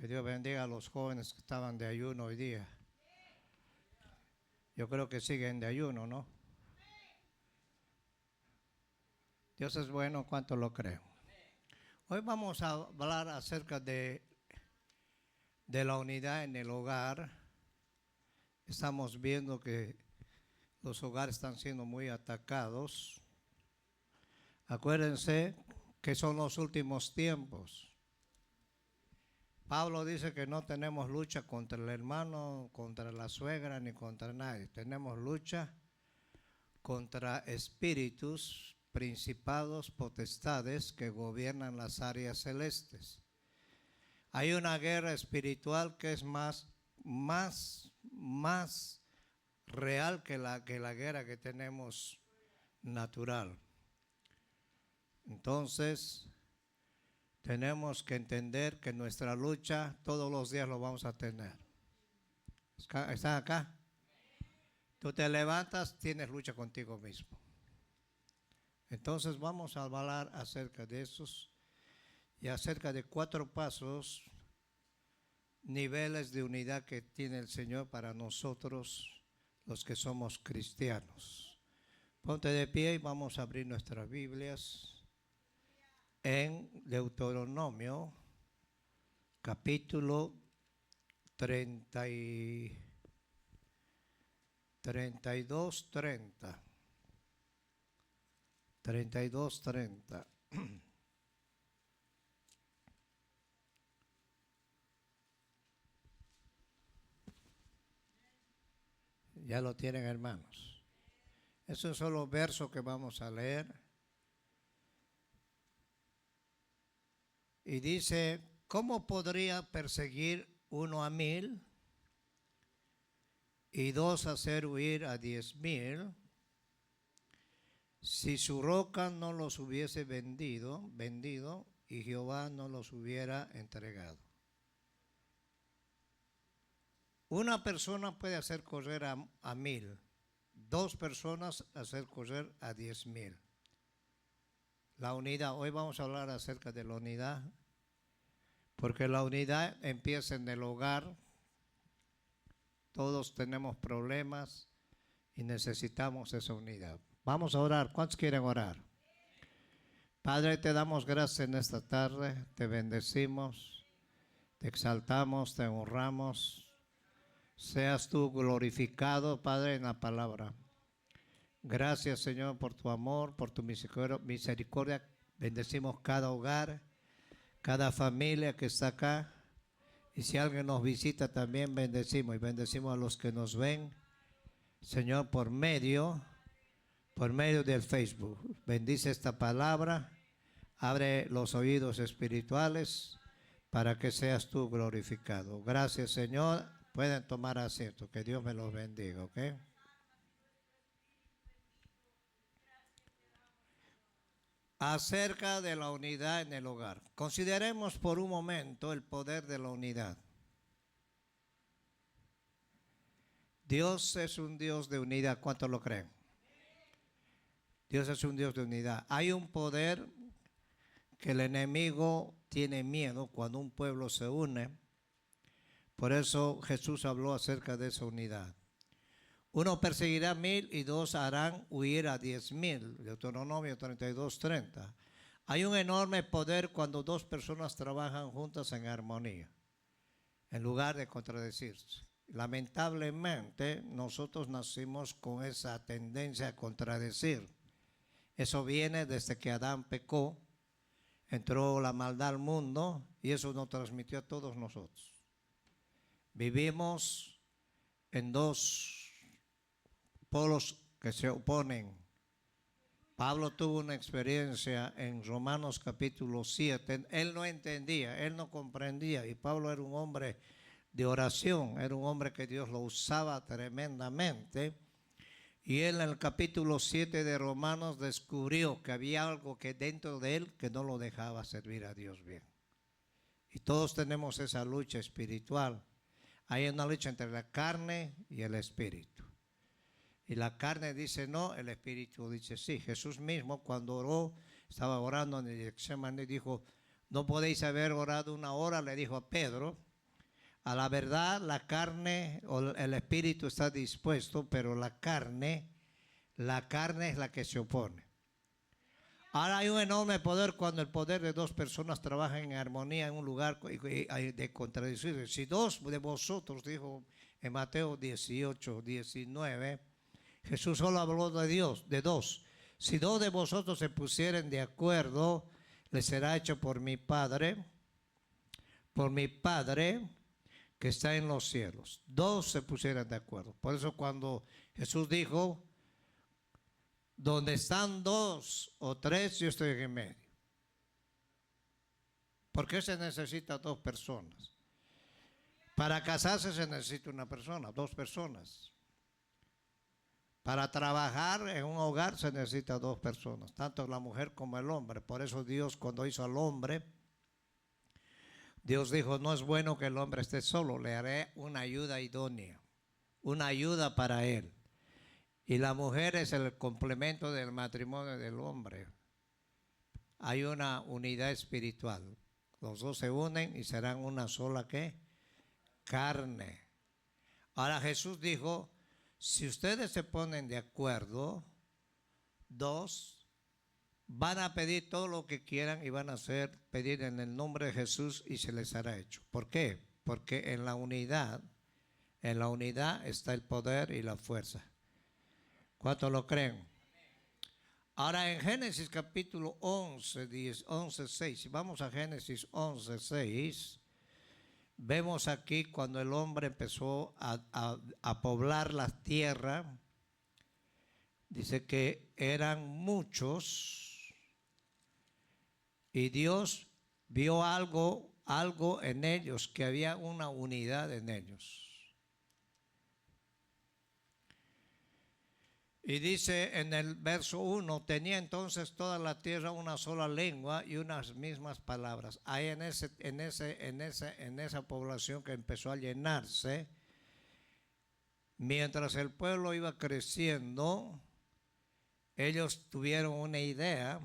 Que Dios bendiga a los jóvenes que estaban de ayuno hoy día. Yo creo que siguen de ayuno, ¿no? Dios es bueno, ¿cuánto lo creo? Hoy vamos a hablar acerca de la unidad en el hogar. Estamos viendo que los hogares están siendo muy atacados. Acuérdense que son los últimos tiempos. Pablo dice que no tenemos lucha contra el hermano, contra la suegra, ni contra nadie. Tenemos lucha contra espíritus, principados, potestades que gobiernan las áreas celestes. Hay una guerra espiritual que es más real que la guerra que tenemos natural. Entonces, tenemos que entender que nuestra lucha todos los días lo vamos a tener. ¿Están acá? Tú te levantas, tienes lucha contigo mismo. Entonces vamos a hablar acerca de esos y acerca de 4 pasos, niveles de unidad que tiene el Señor para nosotros, los que somos cristianos. Ponte de pie y vamos a abrir nuestras Biblias en Deuteronomio, capítulo 32, 30. Ya lo tienen, hermanos. Es un solo verso que vamos a leer. Y dice, ¿cómo podría perseguir 1 a 1000 y 2 hacer huir a 10,000 si su roca no los hubiese vendido y Jehová no los hubiera entregado? Una persona puede hacer correr a 1000, 2 personas hacer correr a 10,000. La unidad, hoy vamos a hablar acerca de la unidad, porque la unidad empieza en el hogar. Todos tenemos problemas y necesitamos esa unidad. Vamos a orar. ¿Cuántos quieren orar? Padre, te damos gracias en esta tarde, te bendecimos, te exaltamos, te honramos. Seas tú glorificado, Padre, en la palabra. Gracias, Señor, por tu amor, por tu misericordia. Bendecimos cada hogar, cada familia que está acá. Y si alguien nos visita también bendecimos. Y bendecimos a los que nos ven, Señor, por medio del Facebook. Bendice esta palabra. Abre los oídos espirituales para que seas tú glorificado. Gracias, Señor. Pueden tomar asiento. Que Dios me los bendiga, ¿ok? Acerca de la unidad en el hogar. Consideremos por un momento el poder de la unidad. Dios es un Dios de unidad. ¿Cuántos lo creen? Dios es un Dios de unidad. Hay un poder que el enemigo tiene miedo cuando un pueblo se une. Por eso Jesús habló acerca de esa unidad. 1 perseguirá 1000 y 2 harán huir a 10,000. Deuteronomio 32:30. Hay un enorme poder cuando 2 personas trabajan juntas en armonía, en lugar de contradecirse. Lamentablemente, nosotros nacimos con esa tendencia a contradecir. Eso viene desde que Adán pecó, entró la maldad al mundo y eso nos transmitió a todos nosotros. Vivimos en 2 polos que se oponen. Pablo tuvo una experiencia en Romanos capítulo 7. Él no entendía, él no comprendía. Y Pablo era un hombre de oración, era un hombre que Dios lo usaba tremendamente. Y él en el capítulo 7 de Romanos descubrió que había algo que dentro de él que no lo dejaba servir a Dios bien. Y todos tenemos esa lucha espiritual. Hay una lucha entre la carne y el espíritu. Y la carne dice no, el espíritu dice sí. Jesús mismo cuando oró, estaba orando en el Getsemaní, dijo, no podéis haber orado 1 hora, le dijo a Pedro, A la verdad, la carne o el espíritu está dispuesto, pero la carne es la que se opone. Ahora hay un enorme poder cuando el poder de dos personas trabajan en armonía en un lugar de contradicción. Si dos de vosotros, dijo en Mateo 18, 19, Jesús solo habló de Dios, de dos. Si dos de vosotros se pusieren de acuerdo, les será hecho por mi Padre que está en los cielos. Dos se pusieran de acuerdo. Por eso cuando Jesús dijo, donde están dos o tres, yo estoy en medio. ¿Por qué se necesita dos personas? Para casarse se necesita una persona, dos personas. Para trabajar en un hogar se necesita dos personas, tanto la mujer como el hombre. Por eso Dios, cuando hizo al hombre, Dios dijo, no es bueno que el hombre esté solo, le haré una ayuda idónea, una ayuda para él. Y la mujer es el complemento del matrimonio del hombre. Hay una unidad espiritual. Los dos se unen y serán una sola ¿qué? Carne. Ahora Jesús dijo, si ustedes se ponen de acuerdo, dos, van a pedir todo lo que quieran y van a pedir en el nombre de Jesús y se les hará hecho. ¿Por qué? Porque en la unidad está el poder y la fuerza. ¿Cuántos lo creen? Ahora en Génesis capítulo 11, 6, vamos a Génesis 11, 6, vemos aquí cuando el hombre empezó a poblar la tierra, dice que eran muchos y Dios vio algo en ellos, que había una unidad en ellos. Y dice en el verso 1, tenía entonces toda la tierra una sola lengua y unas mismas palabras. Ahí en esa población que empezó a llenarse, mientras el pueblo iba creciendo, ellos tuvieron una idea.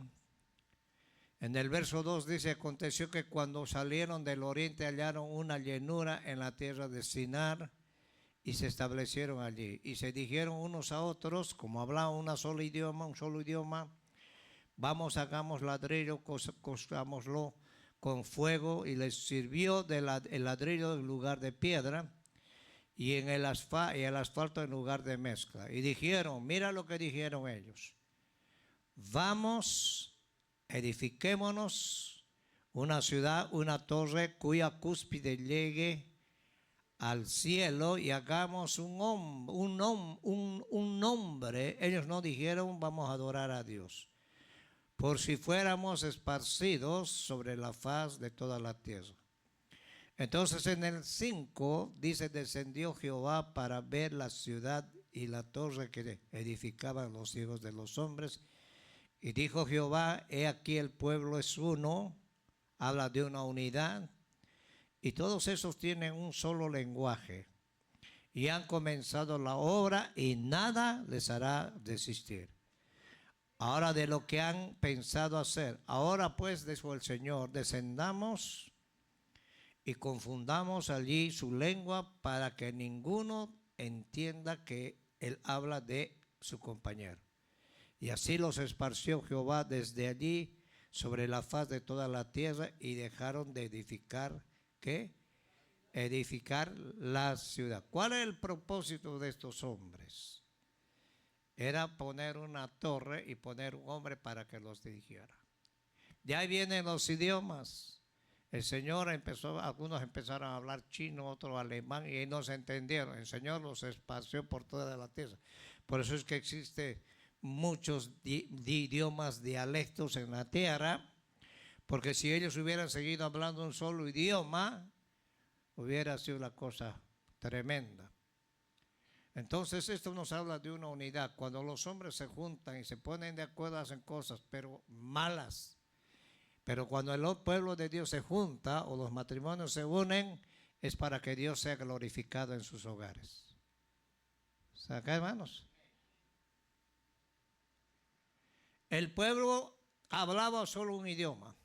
En el verso 2 dice, aconteció que cuando salieron del oriente hallaron una llanura en la tierra de Sinar, y se establecieron allí. Y se dijeron unos a otros, como hablaban un solo idioma, vamos, hagamos ladrillo, costámoslo con fuego. Y les sirvió el ladrillo en lugar de piedra y el asfalto en lugar de mezcla. Y dijeron, mira lo que dijeron ellos. Vamos, edifiquémonos una ciudad, una torre cuya cúspide llegue al cielo y hagamos un nombre. Ellos no dijeron vamos a adorar a Dios, por si fuéramos esparcidos sobre la faz de toda la tierra. Entonces en el 5 dice, descendió Jehová para ver la ciudad y la torre que edificaban los hijos de los hombres, y dijo Jehová, he aquí el pueblo es uno, habla de una unidad, y todos esos tienen un solo lenguaje y han comenzado la obra y nada les hará desistir. Ahora de lo que han pensado hacer. Ahora pues, dijo el Señor, descendamos y confundamos allí su lengua para que ninguno entienda que él habla de su compañero. Y así los esparció Jehová desde allí sobre la faz de toda la tierra y dejaron de edificar ¿qué? Edificar la ciudad. ¿Cuál es el propósito de estos hombres? Era poner una torre y poner un hombre para que los dirigiera. De ahí vienen los idiomas. El Señor algunos empezaron a hablar chino, otros alemán, y no se entendieron. El Señor los esparció por toda la tierra. Por eso es que existen muchos idiomas, dialectos en la tierra, porque si ellos hubieran seguido hablando un solo idioma, hubiera sido una cosa tremenda. Entonces esto nos habla de una unidad. Cuando los hombres se juntan y se ponen de acuerdo, hacen cosas, pero malas. Pero cuando el pueblo de Dios se junta o los matrimonios se unen, es para que Dios sea glorificado en sus hogares. ¿Saca, hermanos? El pueblo hablaba solo un idioma.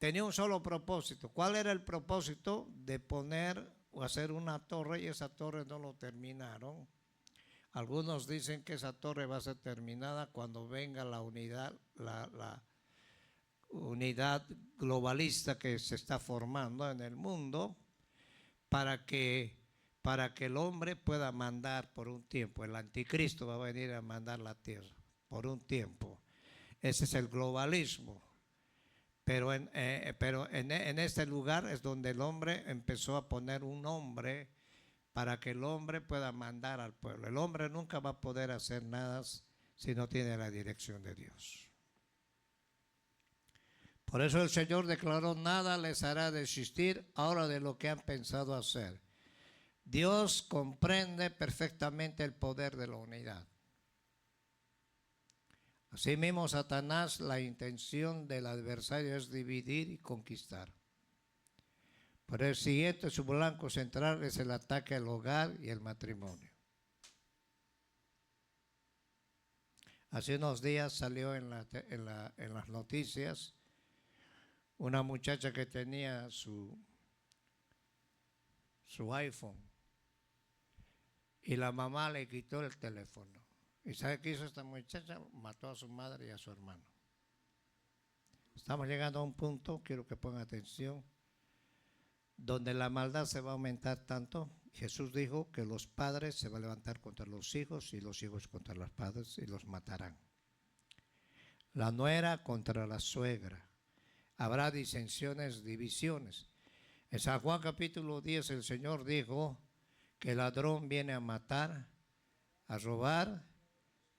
Tenía un solo propósito. ¿Cuál era el propósito? De poner hacer una torre y esa torre no lo terminaron. Algunos dicen que esa torre va a ser terminada cuando venga la unidad, la unidad globalista que se está formando en el mundo para que el hombre pueda mandar por un tiempo. El anticristo va a venir a mandar la tierra por un tiempo. Ese es el globalismo. Pero en este lugar es donde el hombre empezó a poner un nombre para que el hombre pueda mandar al pueblo. El hombre nunca va a poder hacer nada si no tiene la dirección de Dios. Por eso el Señor declaró: nada les hará desistir ahora de lo que han pensado hacer. Dios comprende perfectamente el poder de la unidad. Asimismo, Satanás, la intención del adversario es dividir y conquistar. Por el siguiente, su blanco central es el ataque al hogar y el matrimonio. Hace unos días salió en las noticias una muchacha que tenía su iPhone y la mamá le quitó el teléfono. ¿Y sabe qué hizo esta muchacha? Mató a su madre y a su hermano. Estamos llegando a un punto, quiero que pongan atención, donde la maldad se va a aumentar tanto. Jesús dijo que los padres se van a levantar contra los hijos y los hijos contra los padres y los matarán. La nuera contra la suegra. Habrá disensiones, divisiones. En San Juan capítulo 10 el Señor dijo que el ladrón viene a matar, a robar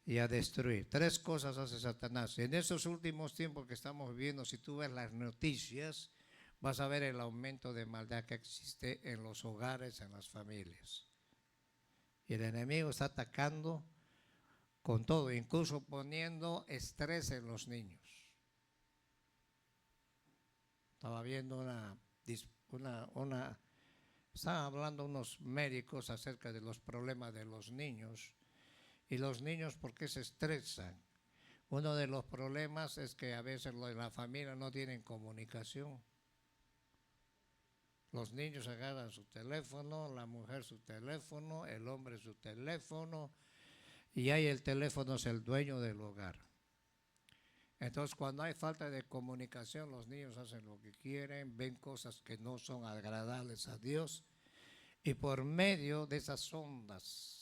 y a destruir. Tres cosas hace Satanás. En esos últimos tiempos que estamos viviendo, si tú ves las noticias, vas a ver el aumento de maldad que existe en los hogares, en las familias. Y el enemigo está atacando con todo, incluso poniendo estrés en los niños. Estaba viendo estaban hablando unos médicos acerca de los problemas de los niños. Y los niños, ¿por qué se estresan? Uno de los problemas es que a veces en la familia no tienen comunicación. Los niños agarran su teléfono, la mujer su teléfono, el hombre su teléfono, y ahí el teléfono es el dueño del hogar. Entonces, cuando hay falta de comunicación, los niños hacen lo que quieren, ven cosas que no son agradables a Dios, y por medio de esas ondas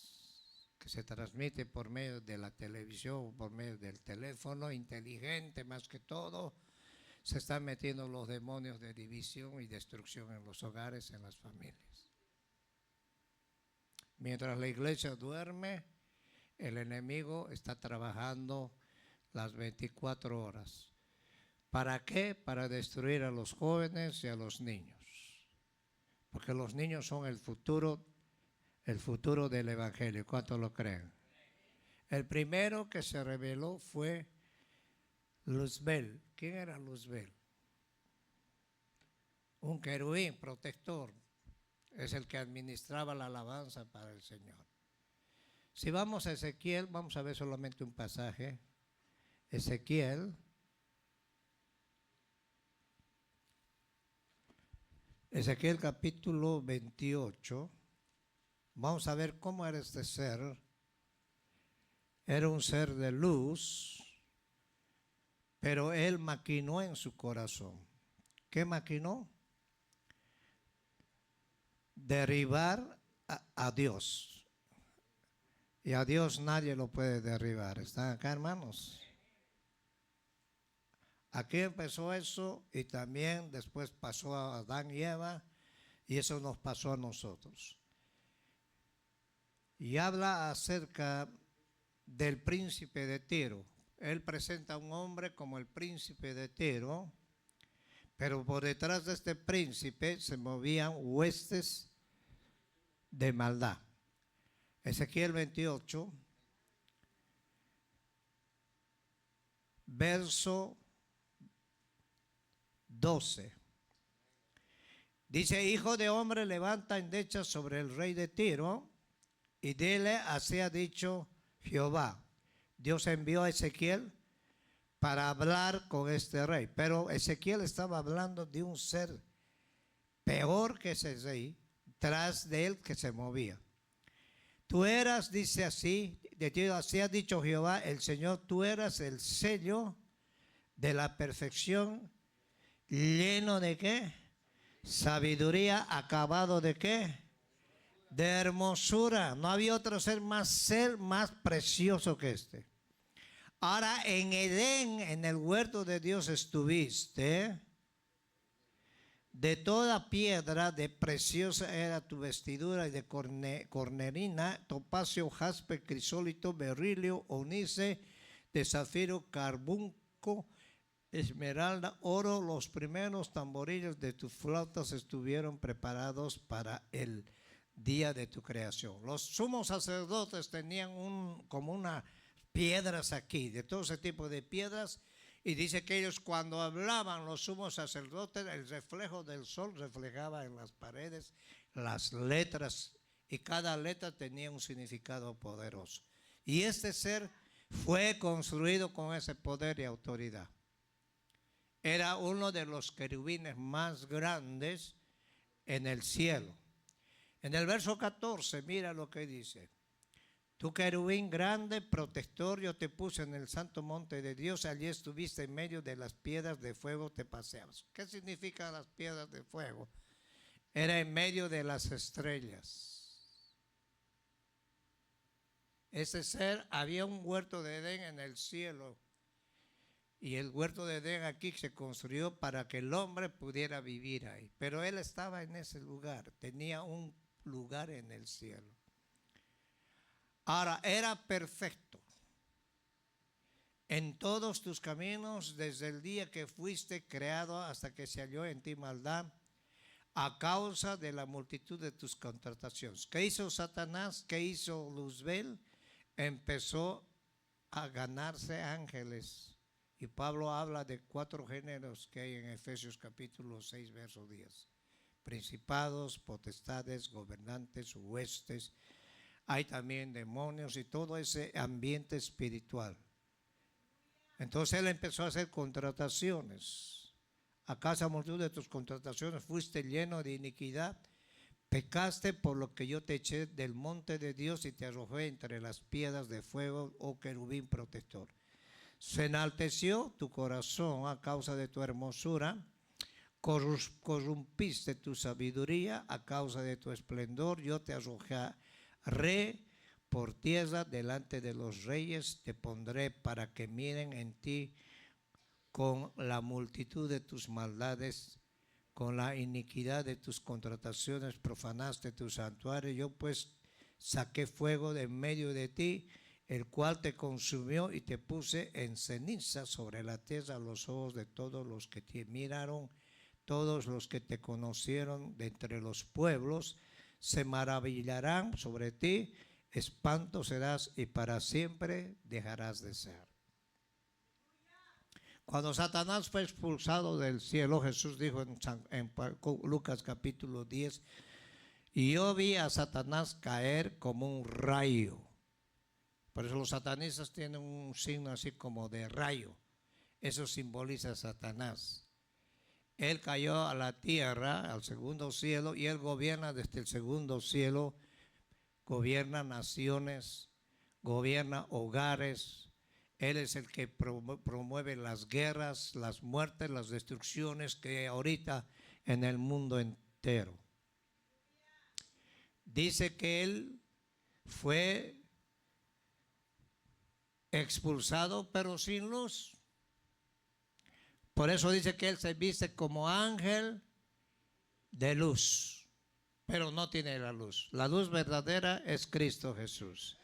que se transmite por medio de la televisión, por medio del teléfono inteligente más que todo, se están metiendo los demonios de división y destrucción en los hogares, en las familias. Mientras la iglesia duerme, el enemigo está trabajando las 24 horas. ¿Para qué? Para destruir a los jóvenes y a los niños. Porque los niños son el futuro del evangelio. ¿Cuántos lo creen? El primero que se reveló fue Luzbel. ¿Quién era Luzbel? Un querubín protector. Es el que administraba la alabanza para el Señor. Si vamos a Ezequiel, vamos a ver solamente un pasaje. Ezequiel capítulo 28. Vamos a ver cómo era este ser. Era un ser de luz, pero él maquinó en su corazón. ¿Qué maquinó? Derribar a Dios. Y a Dios nadie lo puede derribar. ¿Están acá, hermanos? Aquí empezó eso y también después pasó a Adán y Eva y eso nos pasó a nosotros. Y habla acerca del príncipe de Tiro. Él presenta a un hombre como el príncipe de Tiro, pero por detrás de este príncipe se movían huestes de maldad. Ezequiel 28, verso 12. Dice: hijo de hombre, levanta endecha sobre el rey de Tiro y dile: así ha dicho Jehová. Dios envió a Ezequiel para hablar con este rey, pero Ezequiel estaba hablando de un ser peor que ese rey, tras de él que se movía. Tú eras, dice así, de ti así ha dicho Jehová, el Señor, tú eras el sello de la perfección, lleno de ¿qué? Sabiduría, acabado de ¿qué? De hermosura. No había otro ser más precioso que este. Ahora en Edén, en el huerto de Dios estuviste. De toda piedra de preciosa era tu vestidura y de cornerina, topacio, jaspe, crisólito, berilio, onice, de zafiro, carbunco, esmeralda, oro. Los primeros tamborillos de tus flautas estuvieron preparados para el día de tu creación. Los sumos sacerdotes tenían como unas piedras aquí, de todo ese tipo de piedras. Y dice que ellos cuando hablaban los sumos sacerdotes, el reflejo del sol reflejaba en las paredes las letras y cada letra tenía un significado poderoso. Y este ser fue construido con ese poder y autoridad. Era uno de los querubines más grandes en el cielo. En el verso 14, mira lo que dice. Tu querubín grande, protector, yo te puse en el santo monte de Dios, allí estuviste en medio de las piedras de fuego, te paseabas. ¿Qué significan las piedras de fuego? Era en medio de las estrellas. Ese ser, había un huerto de Edén en el cielo, y el huerto de Edén aquí se construyó para que el hombre pudiera vivir ahí. Pero él estaba en ese lugar, tenía un lugar en el cielo. Ahora, era perfecto en todos tus caminos desde el día que fuiste creado hasta que se halló en ti maldad a causa de la multitud de tus contrataciones. ¿Qué hizo Satanás? ¿Qué hizo Luzbel? Empezó a ganarse ángeles. Y Pablo habla de 4 géneros que hay en Efesios capítulo 6, verso 10. Principados, potestades, gobernantes, huestes. Hay también demonios y todo ese ambiente espiritual. Entonces él empezó a hacer contrataciones. A causa multitud de tus contrataciones fuiste lleno de iniquidad. Pecaste por lo que yo te eché del monte de Dios y te arrojé entre las piedras de fuego, oh querubín protector. Se enalteció tu corazón a causa de tu hermosura. Corrompiste tu sabiduría a causa de tu esplendor. Yo te arrojé por tierra delante de los reyes, te pondré para que miren en ti con la multitud de tus maldades, con la iniquidad de tus contrataciones, profanaste tu santuario. Yo pues saqué fuego de en medio de ti, el cual te consumió y te puse en ceniza sobre la tierra a los ojos de todos los que te miraron, todos los que te conocieron de entre los pueblos. Se maravillarán sobre ti, espanto serás y para siempre dejarás de ser. Cuando Satanás fue expulsado del cielo, Jesús dijo en Lucas capítulo 10, y yo vi a Satanás caer como un rayo. Por eso los satanistas tienen un signo así como de rayo. Eso simboliza a Satanás. Él cayó a la tierra, al segundo cielo, y él gobierna desde el segundo cielo, gobierna naciones, gobierna hogares. Él es el que promueve las guerras, las muertes, las destrucciones que hay ahorita en el mundo entero. Dice que él fue expulsado, pero sin luz. Por eso dice que él se viste como ángel de luz, pero no tiene la luz. La luz verdadera es Cristo Jesús.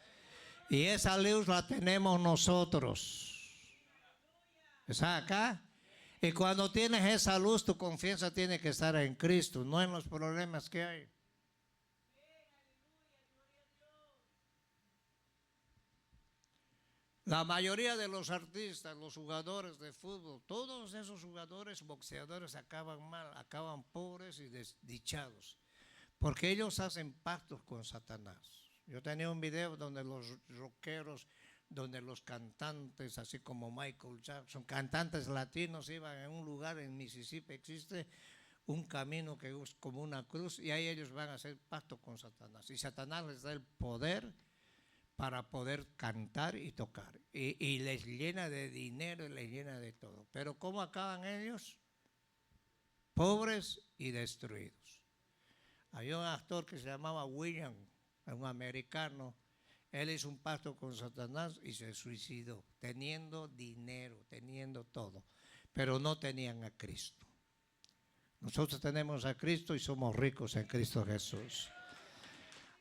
Y esa luz la tenemos nosotros. ¿Está acá? Y cuando tienes esa luz, tu confianza tiene que estar en Cristo, no en los problemas que hay. La mayoría de los artistas, los jugadores de fútbol, todos esos jugadores, boxeadores acaban mal, acaban pobres y desdichados, porque ellos hacen pactos con Satanás. Yo tenía un video donde los rockeros, donde los cantantes, así como Michael Jackson, cantantes latinos, iban en un lugar en Mississippi, existe un camino que es como una cruz, y ahí ellos van a hacer pacto con Satanás. Y Satanás les da el poder para poder cantar y tocar. Y les llena de dinero y les llena de todo. Pero ¿cómo acaban ellos? Pobres y destruidos. Había un actor que se llamaba William, un americano. Él hizo un pacto con Satanás y se suicidó, teniendo dinero, teniendo todo, pero no tenían a Cristo. Nosotros tenemos a Cristo y somos ricos en Cristo Jesús.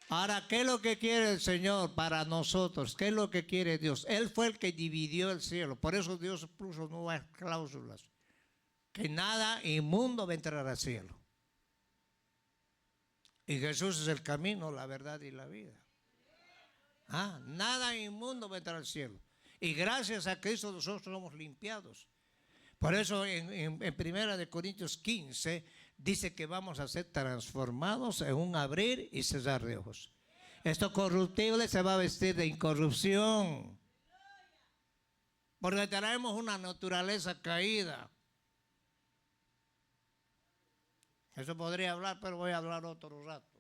Ahora, ¿qué es lo que quiere el Señor para nosotros? ¿Qué es lo que quiere Dios? Él fue el que dividió el cielo. Por eso Dios puso nuevas cláusulas. Que nada inmundo va a entrar al cielo. Y Jesús es el camino, la verdad y la vida. Nada inmundo va a entrar al cielo. Y gracias a Cristo nosotros somos limpiados. Por eso en 1 Corintios 15 dice que vamos a ser transformados en un abrir y cerrar de ojos. Esto corruptible se va a vestir de incorrupción. Porque traemos una naturaleza caída. Eso podría hablar, pero voy a hablar otro rato.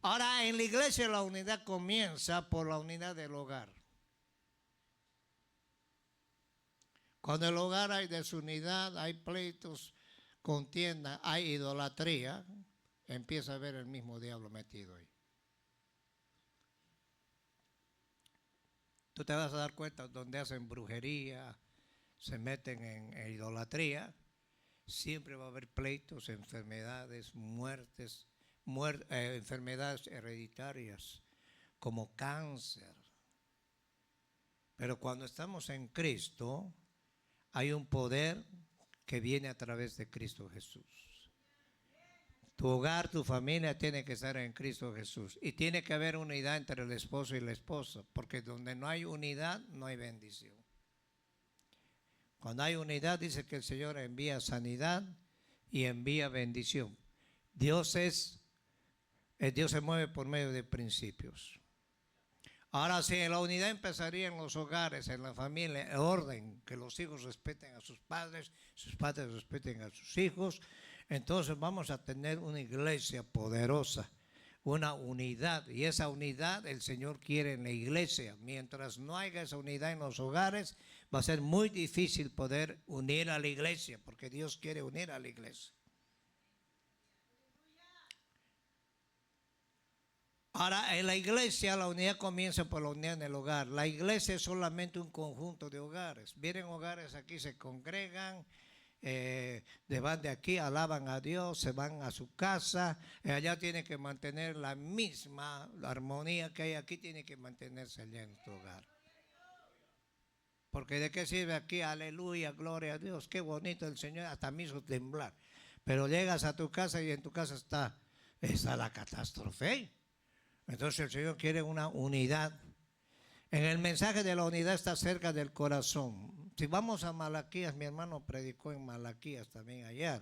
Ahora, en la iglesia la unidad comienza por la unidad del hogar. Cuando en el hogar hay desunidad, hay pleitos, contienda, hay idolatría, empieza a ver el mismo diablo metido ahí. Tú te vas a dar cuenta donde hacen brujería, se meten en idolatría, siempre va a haber pleitos, enfermedades, muertes, enfermedades hereditarias como cáncer. Pero cuando estamos en Cristo, hay un poder que viene a través de Cristo Jesús. Tu hogar, tu familia tiene que estar en Cristo Jesús. Y tiene que haber unidad entre el esposo y la esposa, porque donde no hay unidad, no hay bendición. Cuando hay unidad, dice que el Señor envía sanidad y envía bendición. Dios se mueve por medio de principios. Ahora sí, la unidad empezaría en los hogares, en la familia, el orden, que los hijos respeten a sus padres respeten a sus hijos. Entonces vamos a tener una iglesia poderosa, una unidad. Y esa unidad el Señor quiere en la iglesia. Mientras no haya esa unidad en los hogares, va a ser muy difícil poder unir a la iglesia, porque Dios quiere unir a la iglesia. Ahora, en la iglesia la unidad comienza por la unidad en el hogar. La iglesia es solamente un conjunto de hogares. Vienen hogares aquí, se congregan, van de aquí, alaban a Dios, se van a su casa. Allá tiene que mantener la misma armonía que hay aquí, tiene que mantenerse allá en tu hogar. Porque de qué sirve aquí, aleluya, gloria a Dios, qué bonito el Señor, hasta me hizo temblar. Pero llegas a tu casa y en tu casa está la catástrofe. Entonces el Señor quiere una unidad. En el mensaje de la unidad está cerca del corazón. Si vamos a Malaquías, mi hermano predicó en Malaquías también ayer.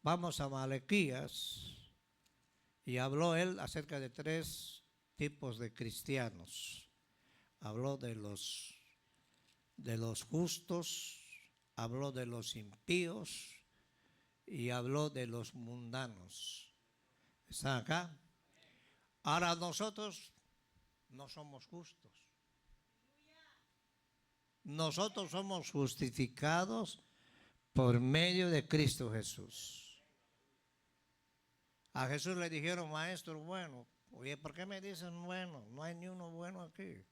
Vamos a Malaquías y habló él acerca de 3 tipos de cristianos. Habló de los justos, habló de los impíos y habló de los mundanos. ¿Están acá? Ahora nosotros no somos justos. Nosotros somos justificados por medio de Cristo Jesús. A Jesús le dijeron, maestro bueno. Oye, ¿por qué me dicen bueno? No hay ni uno bueno aquí.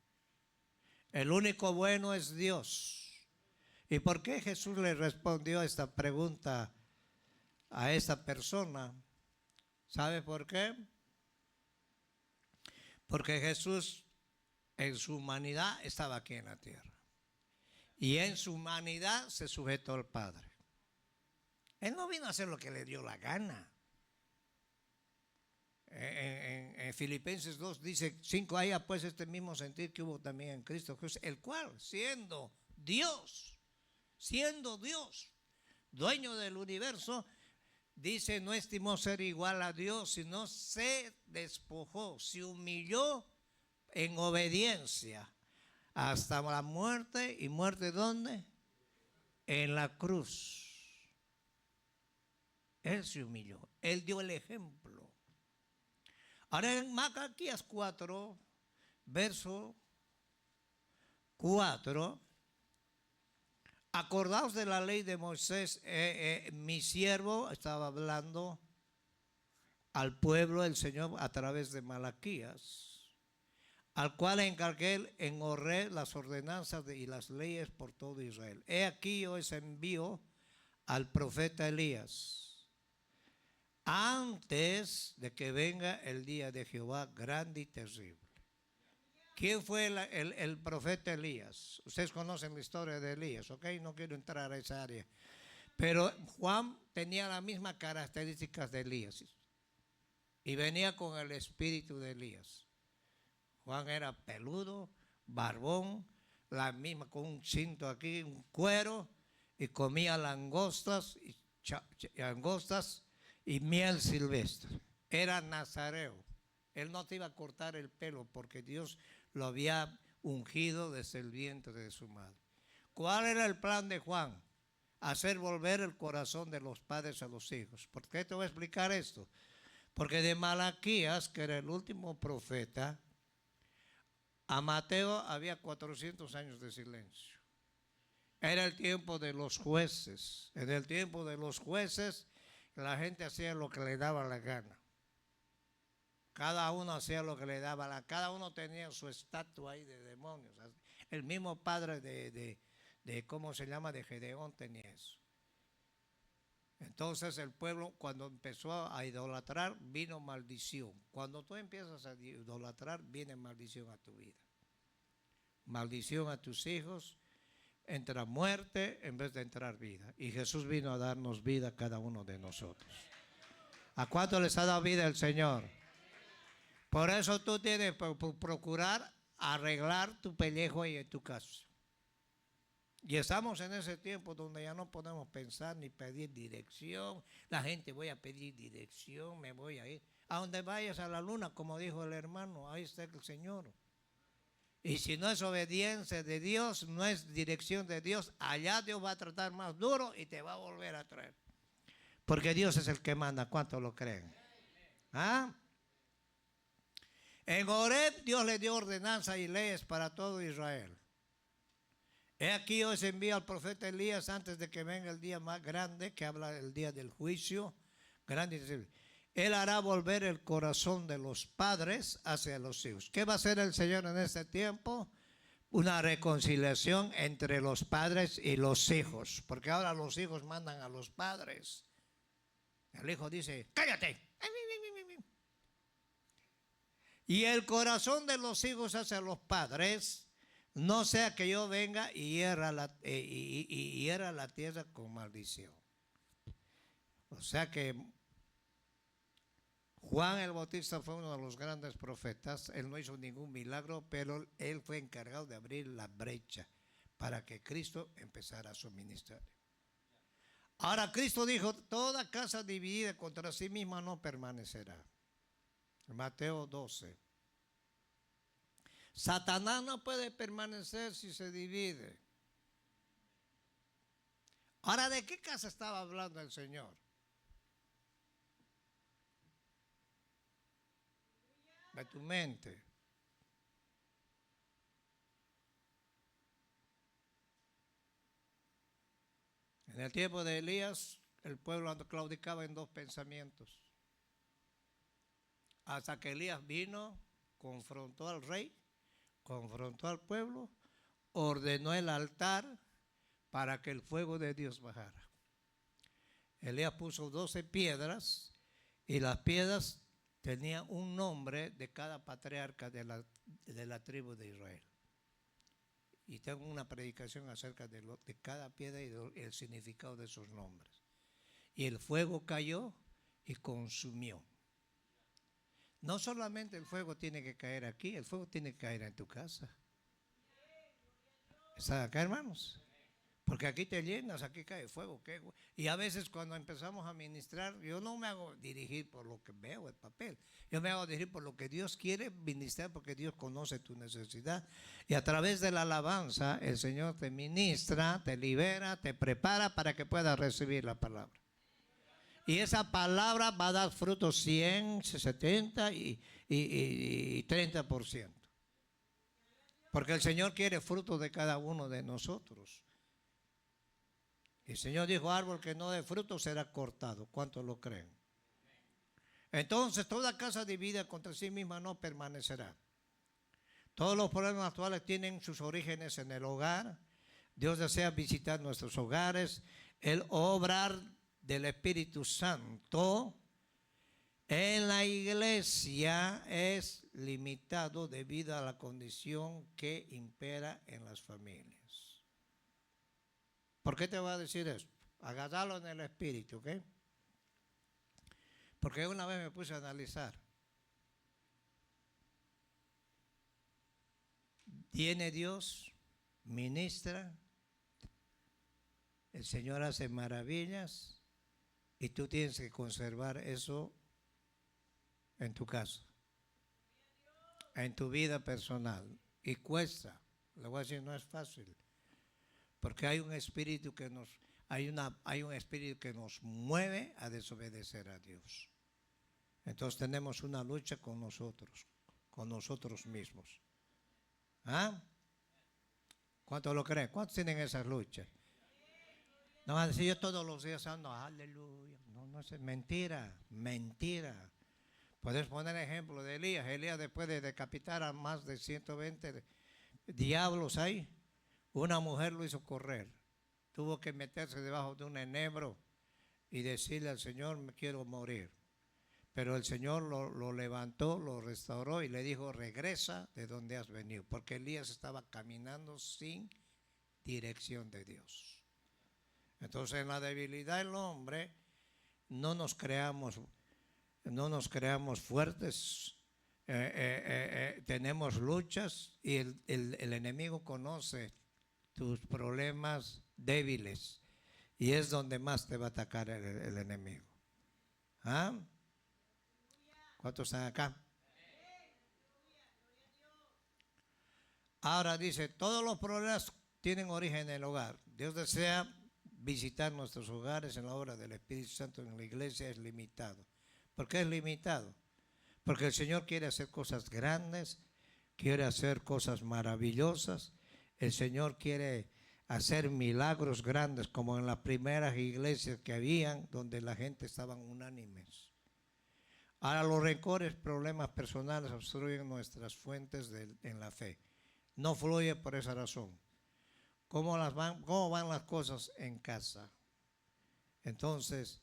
El único bueno es Dios. ¿Y por qué Jesús le respondió esta pregunta a esta persona? ¿Sabe por qué? Porque Jesús en su humanidad estaba aquí en la tierra. Y en su humanidad se sujetó al Padre. Él no vino a hacer lo que le dio la gana. En Filipenses 2 dice 5, haya pues este mismo sentir que hubo también en Cristo Jesús, el cual siendo Dios, dueño del universo, dice, no estimó ser igual a Dios, sino se despojó, se humilló en obediencia hasta la muerte. ¿Y muerte dónde? En la cruz. Él se humilló. Él dio el ejemplo. Ahora en Malaquías 4, verso 4, acordaos de la ley de Moisés, mi siervo estaba hablando al pueblo del Señor a través de Malaquías, al cual encargué en Horeb las ordenanzas y las leyes por todo Israel. He aquí yo os envío al profeta Elías, antes de que venga el día de Jehová grande y terrible. ¿Quién fue el profeta Elías? Ustedes conocen la historia de Elías, ¿ok? No quiero entrar a esa área. Pero Juan tenía las mismas características de Elías y venía con el espíritu de Elías. Juan era peludo, barbón, la misma con un cinto aquí, un cuero, y comía langostas y miel silvestre. Era nazareo. Él no te iba a cortar el pelo porque Dios lo había ungido desde el vientre de su madre. ¿Cuál era el plan de Juan? Hacer volver el corazón de los padres a los hijos. ¿Por qué te voy a explicar esto? Porque de Malaquías, que era el último profeta, a Mateo había 400 años de silencio. Era el tiempo de los jueces. En el tiempo de los jueces, la gente hacía lo que le daba la gana. Cada uno hacía lo que le daba la gana. Cada uno tenía su estatua ahí de demonios. El mismo padre de ¿cómo se llama? De Gedeón tenía eso. Entonces el pueblo, cuando empezó a idolatrar, vino maldición. Cuando tú empiezas a idolatrar, viene maldición a tu vida. Maldición a tus hijos. Entra muerte en vez de entrar vida. Y Jesús vino a darnos vida a cada uno de nosotros. ¿A cuánto les ha dado vida el Señor? Por eso tú tienes que procurar arreglar tu pellejo ahí en tu casa. Y estamos en ese tiempo donde ya no podemos pensar ni pedir dirección. La gente, voy a pedir dirección, me voy a ir. A donde vayas a la luna, como dijo el hermano, ahí está el Señor. Y si no es obediencia de Dios, no es dirección de Dios, allá Dios va a tratar más duro y te va a volver a traer. Porque Dios es el que manda. ¿Cuántos lo creen? ¿Ah? En Horeb Dios le dio ordenanzas y leyes para todo Israel. He aquí os envío al profeta Elías antes de que venga el día más grande, que habla del día del juicio grande y terrible. Él hará volver el corazón de los padres hacia los hijos. ¿Qué va a hacer el Señor en este tiempo? Una reconciliación entre los padres y los hijos. Porque ahora los hijos mandan a los padres. El hijo dice, cállate. Y el corazón de los hijos hacia los padres, no sea que yo venga y hiera la tierra con maldición. O sea que Juan el Bautista fue uno de los grandes profetas. Él no hizo ningún milagro, pero él fue encargado de abrir la brecha para que Cristo empezara su ministerio. Ahora Cristo dijo, toda casa dividida contra sí misma no permanecerá. Mateo 12. Satanás no puede permanecer si se divide. Ahora, ¿de qué casa estaba hablando el Señor? De tu mente. En el tiempo de Elías, el pueblo claudicaba en dos pensamientos. Hasta que Elías vino, confrontó al rey, confrontó al pueblo, ordenó el altar para que el fuego de Dios bajara. Elías puso 12 piedras y las piedras tenían un nombre de cada patriarca de la tribu de Israel. Y tengo una predicación acerca de cada piedra y el significado de sus nombres. Y el fuego cayó y consumió. No solamente el fuego tiene que caer aquí, el fuego tiene que caer en tu casa. ¿Están acá, hermanos? Porque aquí te llenas, aquí cae fuego. Y a veces cuando empezamos a ministrar, yo no me hago dirigir por lo que veo el papel. Yo me hago dirigir por lo que Dios quiere ministrar, porque Dios conoce tu necesidad. Y a través de la alabanza, el Señor te ministra, te libera, te prepara para que puedas recibir la palabra. Y esa palabra va a dar frutos 100, 70 y 30%. Porque el Señor quiere frutos de cada uno de nosotros. El Señor dijo, árbol que no dé fruto será cortado. ¿Cuántos lo creen? Entonces, toda casa dividida contra sí misma no permanecerá. Todos los problemas actuales tienen sus orígenes en el hogar. Dios desea visitar nuestros hogares. El obrar del Espíritu Santo en la iglesia es limitado debido a la condición que impera en las familias. ¿Por qué te voy a decir eso? Agárralo en el Espíritu, ¿ok? Porque una vez me puse a analizar. Viene Dios, ministra, el Señor hace maravillas y tú tienes que conservar eso en tu casa, en tu vida personal. Y cuesta, le voy a decir, no es fácil, porque hay un espíritu que hay un espíritu que nos mueve a desobedecer a Dios. Entonces tenemos una lucha con nosotros mismos. ¿Ah? ¿Cuántos lo creen? ¿Cuántos tienen esas luchas? No van a decir yo todos los días ando, aleluya. No es mentira, mentira. Puedes poner ejemplo de Elías. Elías, después de decapitar a más de 120 diablos ahí, una mujer lo hizo correr. Tuvo que meterse debajo de un enebro y decirle al Señor, me quiero morir. Pero el Señor lo levantó, lo restauró y le dijo, regresa de donde has venido. Porque Elías estaba caminando sin dirección de Dios. Entonces, en la debilidad del hombre, no nos creamos fuertes. Tenemos luchas y el enemigo conoce tus problemas débiles. Y es donde más te va a atacar el enemigo. ¿Ah? ¿Cuántos están acá? Ahora dice, todos los problemas tienen origen en el hogar. Dios desea visitar nuestros hogares en la obra del Espíritu Santo en la iglesia, es limitado. ¿Por qué es limitado? Porque el Señor quiere hacer cosas grandes, quiere hacer cosas maravillosas. El Señor quiere hacer milagros grandes como en las primeras iglesias que habían, donde la gente estaban unánimes. Ahora los rencores, problemas personales obstruyen nuestras fuentes en la fe. No fluye por esa razón. ¿Cómo van las cosas en casa? Entonces,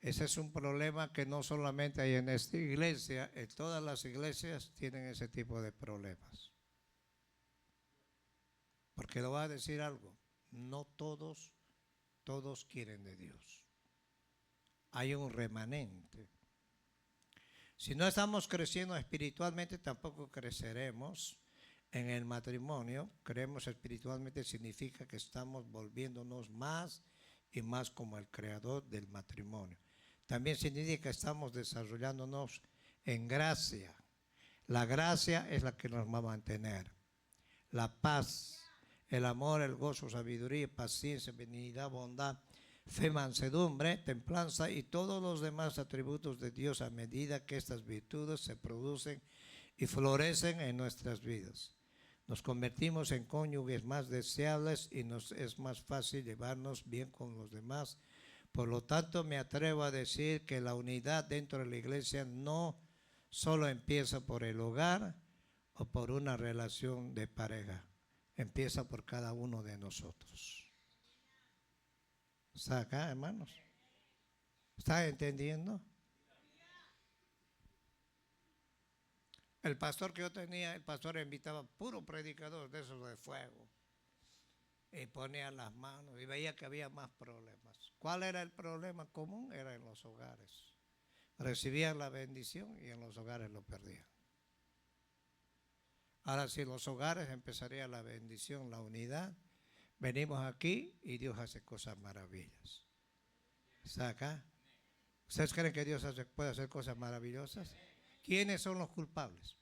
ese es un problema que no solamente hay en esta iglesia, en todas las iglesias tienen ese tipo de problemas. Porque le voy a decir algo, no todos quieren de Dios. Hay un remanente. Si no estamos creciendo espiritualmente, tampoco creceremos en el matrimonio. Creemos espiritualmente significa que estamos volviéndonos más y más como el creador del matrimonio. También significa que estamos desarrollándonos en gracia. La gracia es la que nos va a mantener. La paz, el amor, el gozo, sabiduría, paciencia, benignidad, bondad, fe, mansedumbre, templanza y todos los demás atributos de Dios a medida que estas virtudes se producen y florecen en nuestras vidas. Nos convertimos en cónyuges más deseables y nos es más fácil llevarnos bien con los demás. Por lo tanto, me atrevo a decir que la unidad dentro de la iglesia no solo empieza por el hogar o por una relación de pareja, empieza por cada uno de nosotros. ¿Está acá, hermanos? ¿Está entendiendo? El pastor que yo tenía, el pastor invitaba puro predicador de esos de fuego. Y ponía las manos y veía que había más problemas. ¿Cuál era el problema común? Era en los hogares. Recibían la bendición y en los hogares lo perdían. Ahora, si en los hogares empezaría la bendición, la unidad, venimos aquí y Dios hace cosas maravillosas. ¿Está acá? ¿Ustedes creen que Dios puede hacer cosas maravillosas? ¿Quiénes son los culpables?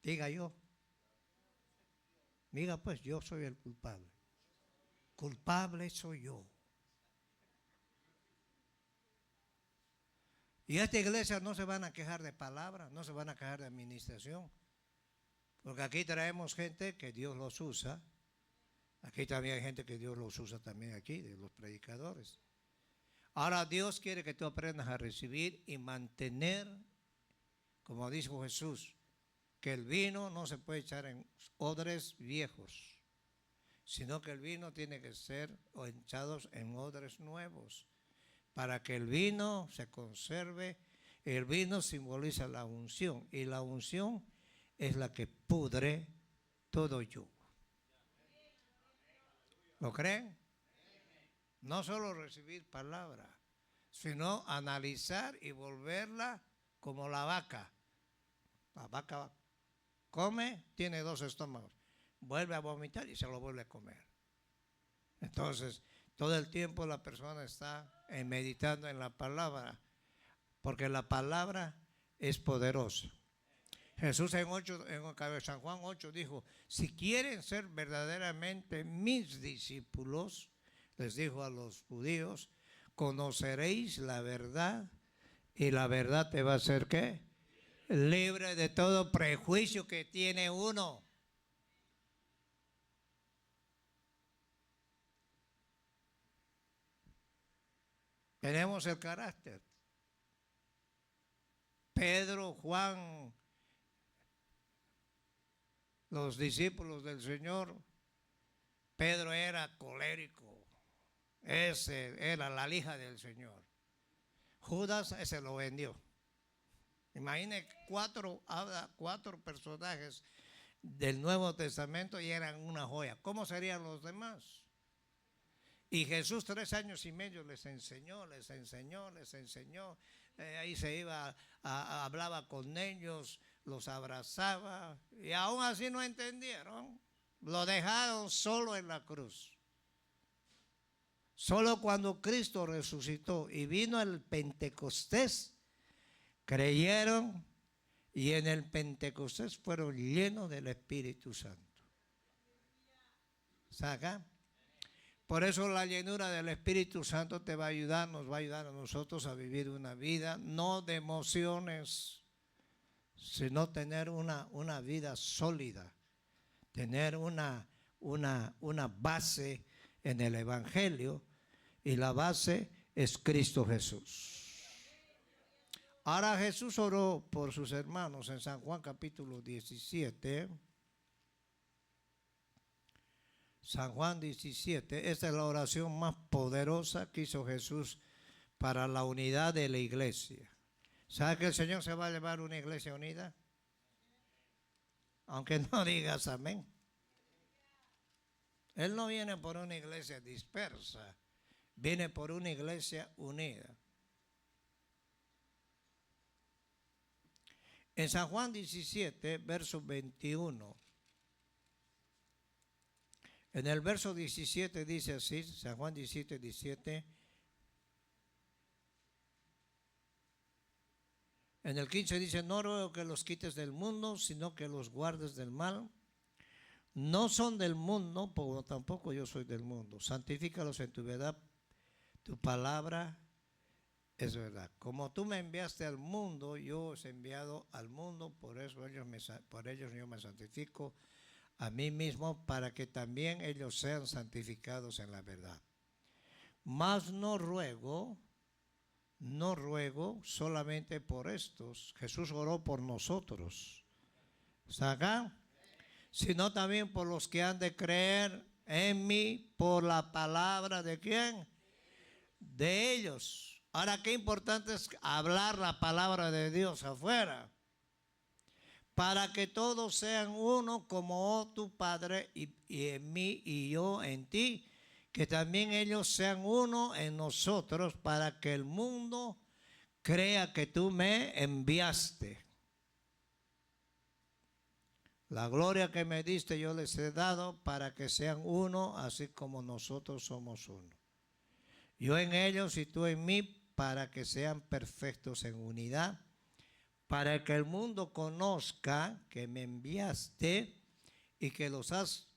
Diga yo. Diga pues, yo soy el culpable. Culpable soy yo. Y esta iglesia no se van a quejar de palabra, no se van a quejar de administración. Porque aquí traemos gente que Dios los usa. Aquí también hay gente que Dios los usa también aquí, de los predicadores. Ahora Dios quiere que tú aprendas a recibir y mantener, como dijo Jesús, que el vino no se puede echar en odres viejos, sino que el vino tiene que ser echados en odres nuevos, para que el vino se conserve. El vino simboliza la unción, y la unción es la que pudre todo yugo. ¿Lo creen? No solo recibir palabra, sino analizar y volverla como la vaca. La vaca come, tiene 2 estómagos, vuelve a vomitar y se lo vuelve a comer. Entonces, todo el tiempo la persona está meditando en la palabra, porque la palabra es poderosa. Jesús en San Juan 8 dijo, si quieren ser verdaderamente mis discípulos, les dijo a los judíos, conoceréis la verdad y la verdad te va a hacer ¿qué? Libre de todo prejuicio que tiene uno. Tenemos el carácter. Pedro, Juan, los discípulos del Señor. Pedro era colérico. Ese era la lija del Señor. Judas ese lo vendió. Imagine 4 personajes del Nuevo Testamento y eran una joya. ¿Cómo serían los demás? Y Jesús 3 años y medio les enseñó. Ahí se iba, hablaba con ellos, los abrazaba y aún así no entendieron. Lo dejaron solo en la cruz. Solo cuando Cristo resucitó y vino el Pentecostés, creyeron y en el Pentecostés fueron llenos del Espíritu Santo. ¿Saca? Por eso la llenura del Espíritu Santo te va a ayudar, nos va a ayudar a nosotros a vivir una vida no de emociones, sino tener una vida sólida, tener una base en el Evangelio, y la base es Cristo Jesús. Ahora Jesús oró por sus hermanos en San Juan capítulo 17. San Juan 17, esta es la oración más poderosa que hizo Jesús para la unidad de la iglesia. ¿Sabe que el Señor se va a llevar una iglesia unida? Aunque no digas amén. Él no viene por una iglesia dispersa, viene por una iglesia unida. En San Juan 17, verso 21. En el verso 17 dice así, San Juan 17, 17. En el 15 dice, no ruego que los quites del mundo, sino que los guardes del mal. No son del mundo, como tampoco yo soy del mundo. Santifícalos en tu verdad, tu palabra es verdad. Como tú me enviaste al mundo, yo os he enviado al mundo, por ellos yo me santifico a mí mismo, para que también ellos sean santificados en la verdad. Mas no ruego solamente por estos. Jesús oró por nosotros, ¿está acá? Sino también por los que han de creer en mí por la palabra ¿de quién? De ellos. Ahora, qué importante es hablar la palabra de Dios afuera, para que todos sean uno como tu Padre y en mí y yo en ti, que también ellos sean uno en nosotros, para que el mundo crea que tú me enviaste. La gloria que me diste yo les he dado, para que sean uno, así como nosotros somos uno. Yo en ellos y tú en mí, para que sean perfectos en unidad, para que el mundo conozca que me enviaste y que los has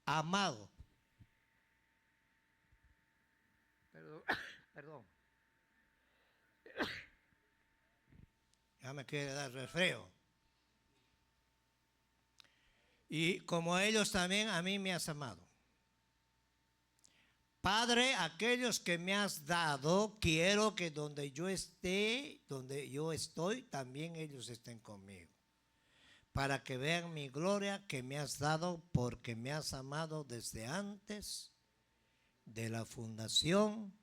amado. Perdón. Ya me quiere dar resfrío. Y como ellos también a mí me has amado. Padre, aquellos que me has dado, quiero que donde yo esté, donde yo estoy, también ellos estén conmigo. Para que vean mi gloria que me has dado, porque me has amado desde antes de la fundación.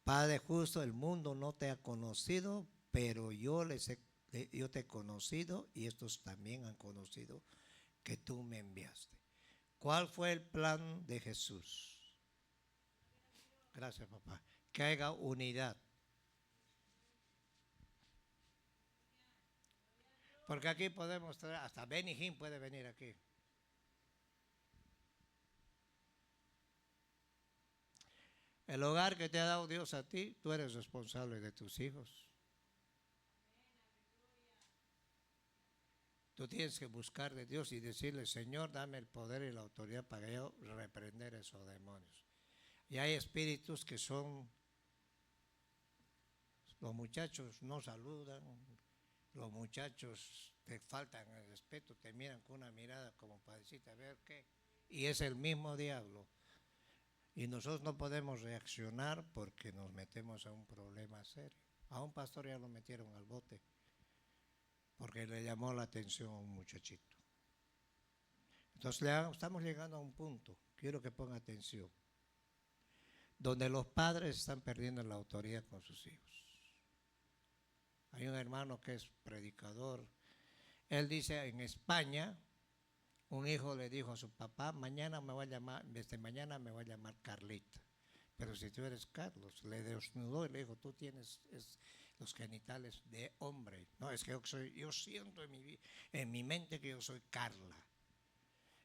Padre justo, el mundo no te ha conocido, pero yo te he conocido y estos también han conocido que tú me enviaste. ¿Cuál fue el plan de Jesús? Gracias, papá. Que haya unidad. Porque aquí podemos traer, hasta Benny Hinn puede venir aquí. El hogar que te ha dado Dios a ti, tú eres responsable de tus hijos. Tú tienes que buscar de Dios y decirle, Señor, dame el poder y la autoridad para yo reprender esos demonios. Y hay espíritus que son, los muchachos no saludan, los muchachos te faltan el respeto, te miran con una mirada como para decirte, a ver qué. Y es el mismo diablo. Y nosotros no podemos reaccionar porque nos metemos a un problema serio. A un pastor ya lo metieron al bote porque le llamó la atención a un muchachito. Entonces estamos llegando a un punto, quiero que ponga atención, donde los padres están perdiendo la autoridad con sus hijos. Hay un hermano que es predicador. Él dice, en España, un hijo le dijo a su papá, mañana me va a llamar, desde mañana me va a llamar Carlita. Pero si tú eres Carlos, le desnudó y le dijo, tú tienes los genitales de hombre. No, es que yo siento en mi mente que yo soy Carla.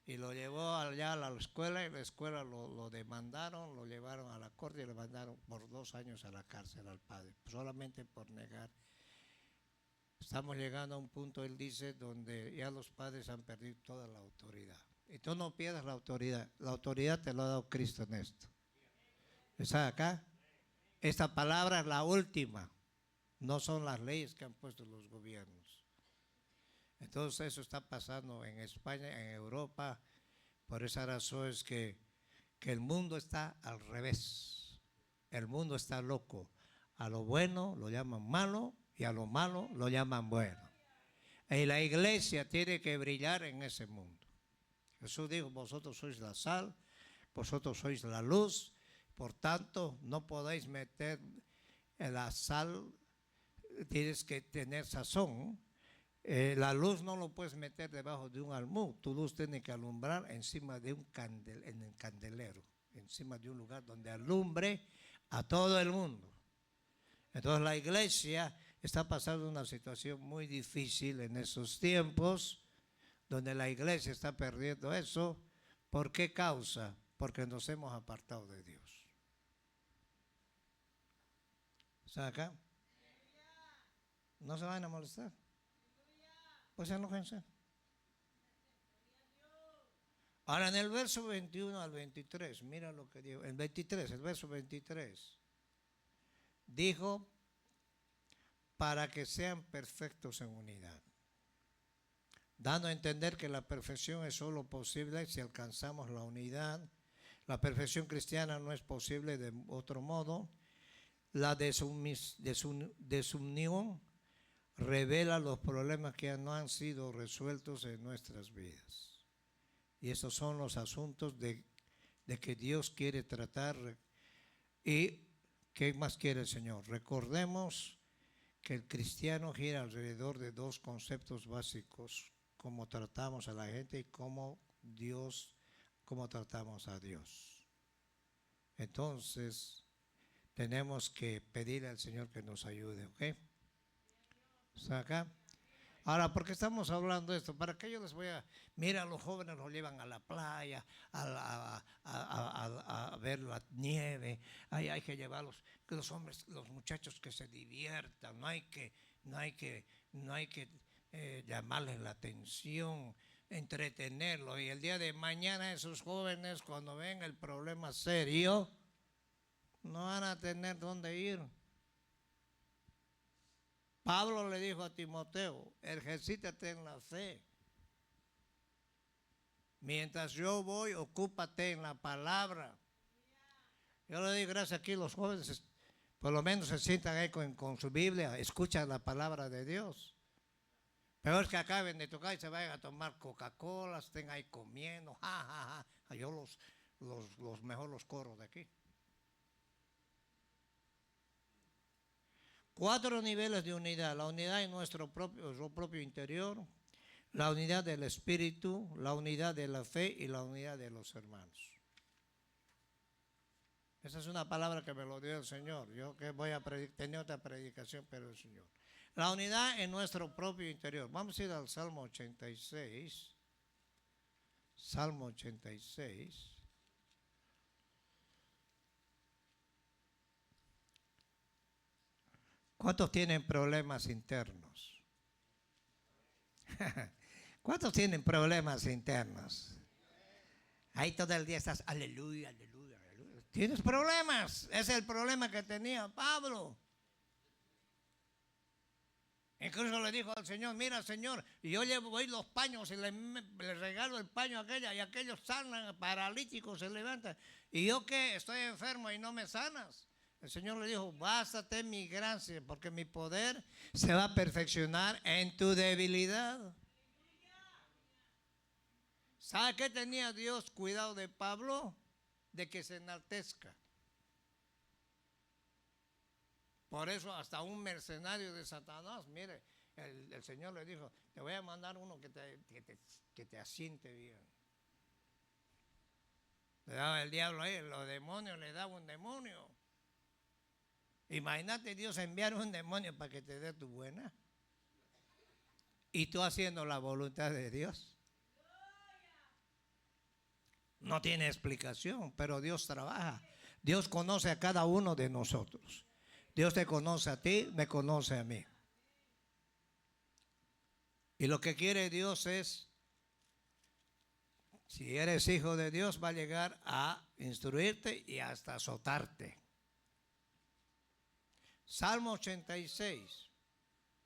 Y lo llevó allá a la escuela y la escuela lo demandaron, lo llevaron a la corte y le mandaron por 2 años a la cárcel al padre, solamente por negar. Estamos llegando a un punto, él dice, donde ya los padres han perdido toda la autoridad. Y tú no pierdas la autoridad te lo ha dado Cristo en esto. ¿Está acá? Esta palabra es la última, no son las leyes que han puesto los gobiernos. Entonces eso está pasando en España, en Europa. Por esa razón es que el mundo está al revés. El mundo está loco. A lo bueno lo llaman malo y a lo malo lo llaman bueno. Y la iglesia tiene que brillar en ese mundo. Jesús dijo, vosotros sois la sal, vosotros sois la luz, por tanto no podéis meter la sal, tienes que tener sazón. La luz no lo puedes meter debajo de un almud, tu luz tiene que alumbrar encima de en el candelero, encima de un lugar donde alumbre a todo el mundo. Entonces la iglesia está pasando una situación muy difícil en esos tiempos, donde la iglesia está perdiendo eso. ¿Por qué causa? Porque nos hemos apartado de Dios. ¿Están acá? No se van a molestar. Pues enójense. Ahora en el verso 21 al 23, mira lo que dijo. El verso 23. Dijo, para que sean perfectos en unidad. Dando a entender que la perfección es solo posible si alcanzamos la unidad. La perfección cristiana no es posible de otro modo. La desunión revela los problemas que no han sido resueltos en nuestras vidas. Y esos son los asuntos de que Dios quiere tratar. ¿Y qué más quiere el Señor? Recordemos que el cristiano gira alrededor de 2 conceptos básicos: cómo tratamos a la gente y cómo tratamos a Dios. Entonces, tenemos que pedirle al Señor que nos ayude, ¿ok? ¿Está acá? Ahora, ¿por qué estamos hablando de esto? ¿Para qué yo les voy a... Mira, los jóvenes los llevan a la playa, a ver la nieve. Hay que llevarlos, que los hombres, los muchachos que se diviertan. No hay que llamarles la atención, entretenerlos. Y el día de mañana esos jóvenes, cuando ven el problema serio, no van a tener dónde ir. Pablo le dijo a Timoteo, ejercítate en la fe. Mientras yo voy, ocúpate en la palabra. Yo le doy gracias aquí, los jóvenes por lo menos se sientan ahí con su Biblia, escuchan la palabra de Dios. Peor que acaben de tocar y se vayan a tomar Coca-Cola, estén ahí comiendo, ja, ja, ja. Yo mejor los corro de aquí. 4 niveles de unidad. La unidad en nuestro propio interior, la unidad del espíritu, la unidad de la fe y la unidad de los hermanos. Esa es una palabra que me lo dio el Señor. Yo que voy a tener otra predicación, pero el Señor. La unidad en nuestro propio interior. Vamos a ir al Salmo 86. Salmo 86. ¿Cuántos tienen problemas internos? ¿Cuántos tienen problemas internos? Ahí todo el día estás, aleluya, aleluya, aleluya. ¿Tienes problemas? Ese es el problema que tenía Pablo. Incluso le dijo al Señor, mira Señor, y yo llevo hoy los paños y le regalo el paño a aquella y aquellos sanan, paralíticos se levantan. ¿Y yo qué? Estoy enfermo y no me sanas. El Señor le dijo, bástate mi gracia, porque mi poder se va a perfeccionar en tu debilidad. ¿Sabe qué tenía Dios cuidado de Pablo? De que se enaltezca. Por eso hasta un mercenario de Satanás, mire, el Señor le dijo, te voy a mandar uno que te asiente bien. Le daba el diablo ahí, los demonios le daba un demonio. Imagínate Dios enviar un demonio para que te dé tu buena. Y tú haciendo la voluntad de Dios. No tiene explicación, pero Dios trabaja. Dios conoce a cada uno de nosotros. Dios te conoce a ti, me conoce a mí. Y lo que quiere Dios es, si eres hijo de Dios, va a llegar a instruirte y hasta azotarte. Salmo 86,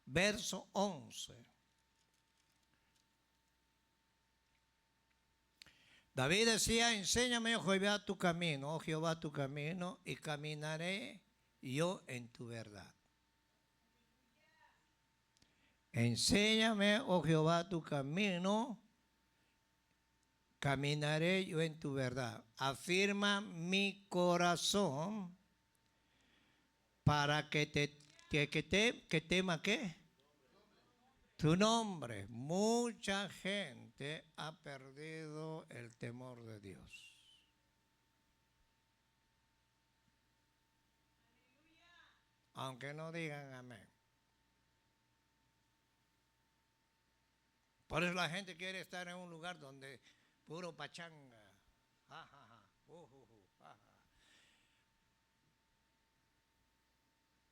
verso 11. David decía, enséñame, oh Jehová, tu camino, oh Jehová, tu camino, y caminaré yo en tu verdad. Enséñame, oh Jehová, tu camino, caminaré yo en tu verdad. Afirma mi corazón para que tema ¿qué? Tu nombre. Mucha gente ha perdido el temor de Dios. Aunque no digan amén. Por eso la gente quiere estar en un lugar donde puro pachanga. Ja, ja, ja. Ja, ja.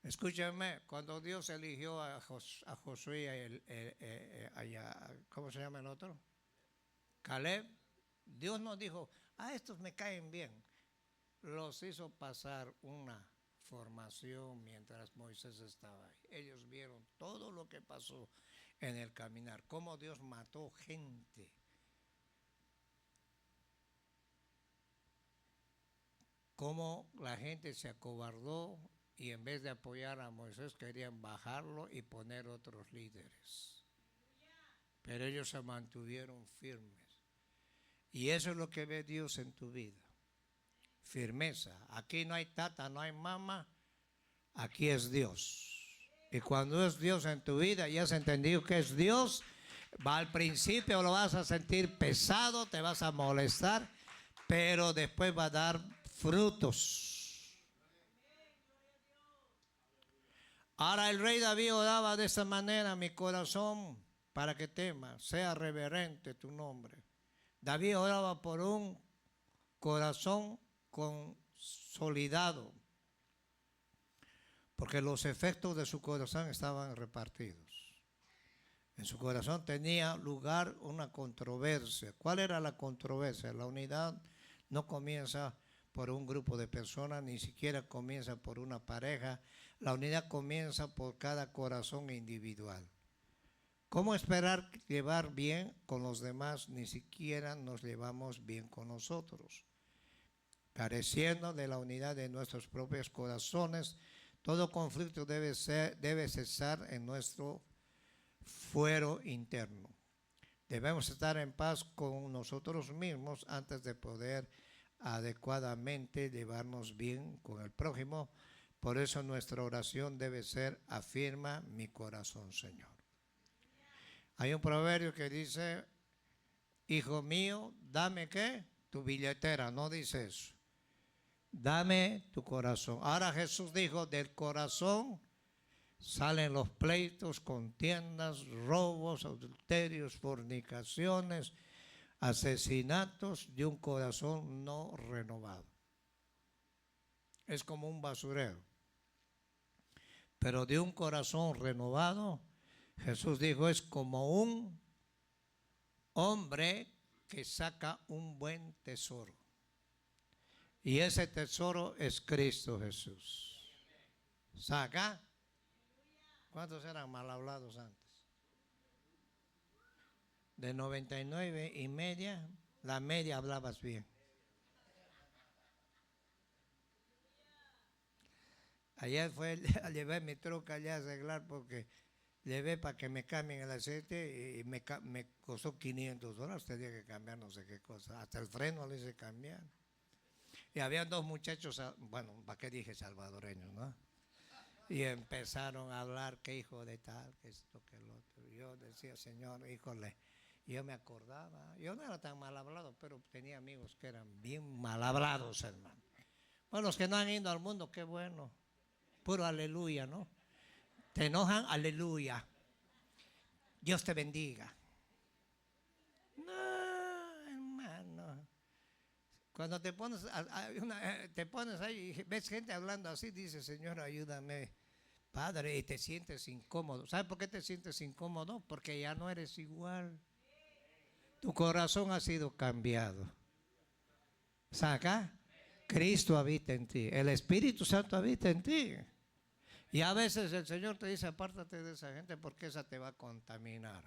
Escúchame, cuando Dios eligió a Josué, ¿cómo se llama el otro? Caleb. Dios nos dijo, a estos me caen bien. Los hizo pasar una formación mientras Moisés estaba ahí. Ellos vieron todo lo que pasó en el caminar, cómo Dios mató gente. Cómo la gente se acobardó y en vez de apoyar a Moisés querían bajarlo y poner otros líderes. Pero ellos se mantuvieron firmes. Y eso es lo que ve Dios en tu vida. Firmeza. Aquí no hay tata, no hay mamá. Aquí es Dios. Y cuando es Dios en tu vida y has entendido que es Dios, al principio lo vas a sentir pesado, te vas a molestar, pero después va a dar frutos. Ahora el rey David oraba de esta manera, mi corazón, para que tema, sea reverente tu nombre. David oraba por un corazón consolidado, porque los efectos de su corazón estaban repartidos. En su corazón tenía lugar una controversia. ¿Cuál era la controversia? La unidad no comienza por un grupo de personas, ni siquiera comienza por una pareja. La unidad comienza por cada corazón individual. ¿Cómo esperar llevar bien con los demás? Ni siquiera nos llevamos bien con nosotros. Careciendo de la unidad de nuestros propios corazones, todo conflicto debe cesar en nuestro fuero interno. Debemos estar en paz con nosotros mismos antes de poder adecuadamente llevarnos bien con el prójimo. Por eso nuestra oración debe ser: afirma mi corazón, Señor. Hay un proverbio que dice: hijo mío, dame ¿qué? Tu billetera. No dice eso. Dame tu corazón. Ahora Jesús dijo: del corazón salen los pleitos, contiendas, robos, adulterios, fornicaciones, asesinatos, de un corazón no renovado. Es como un basurero. Pero de un corazón renovado, Jesús dijo, es como un hombre que saca un buen tesoro. Y ese tesoro es Cristo Jesús. ¿Saca? ¿Cuántos eran mal hablados antes? De 99 y media, la media hablabas bien. Ayer llevé mi troca allá a arreglar porque llevé para que me cambien el aceite y me costó $500. Tenía que cambiar no sé qué cosa. Hasta el freno le hice cambiar. Y habían dos muchachos, bueno, ¿para qué dije salvadoreños, no? Y empezaron a hablar que hijo de tal, que esto, que el otro. Yo decía, Señor, híjole. Yo me acordaba, yo no era tan mal hablado, pero tenía amigos que eran bien mal hablados, hermano. Bueno, los que no han ido al mundo, qué bueno. Puro aleluya, ¿no? Te enojan, aleluya. Dios te bendiga. No, hermano. Cuando te pones, te pones ahí y ves gente hablando así, dice, Señor, ayúdame, Padre, y te sientes incómodo. ¿Sabes por qué te sientes incómodo? Porque ya no eres igual. Tu corazón ha sido cambiado. ¿Saca? Cristo habita en ti. El Espíritu Santo habita en ti. Y a veces el Señor te dice, apártate de esa gente porque esa te va a contaminar.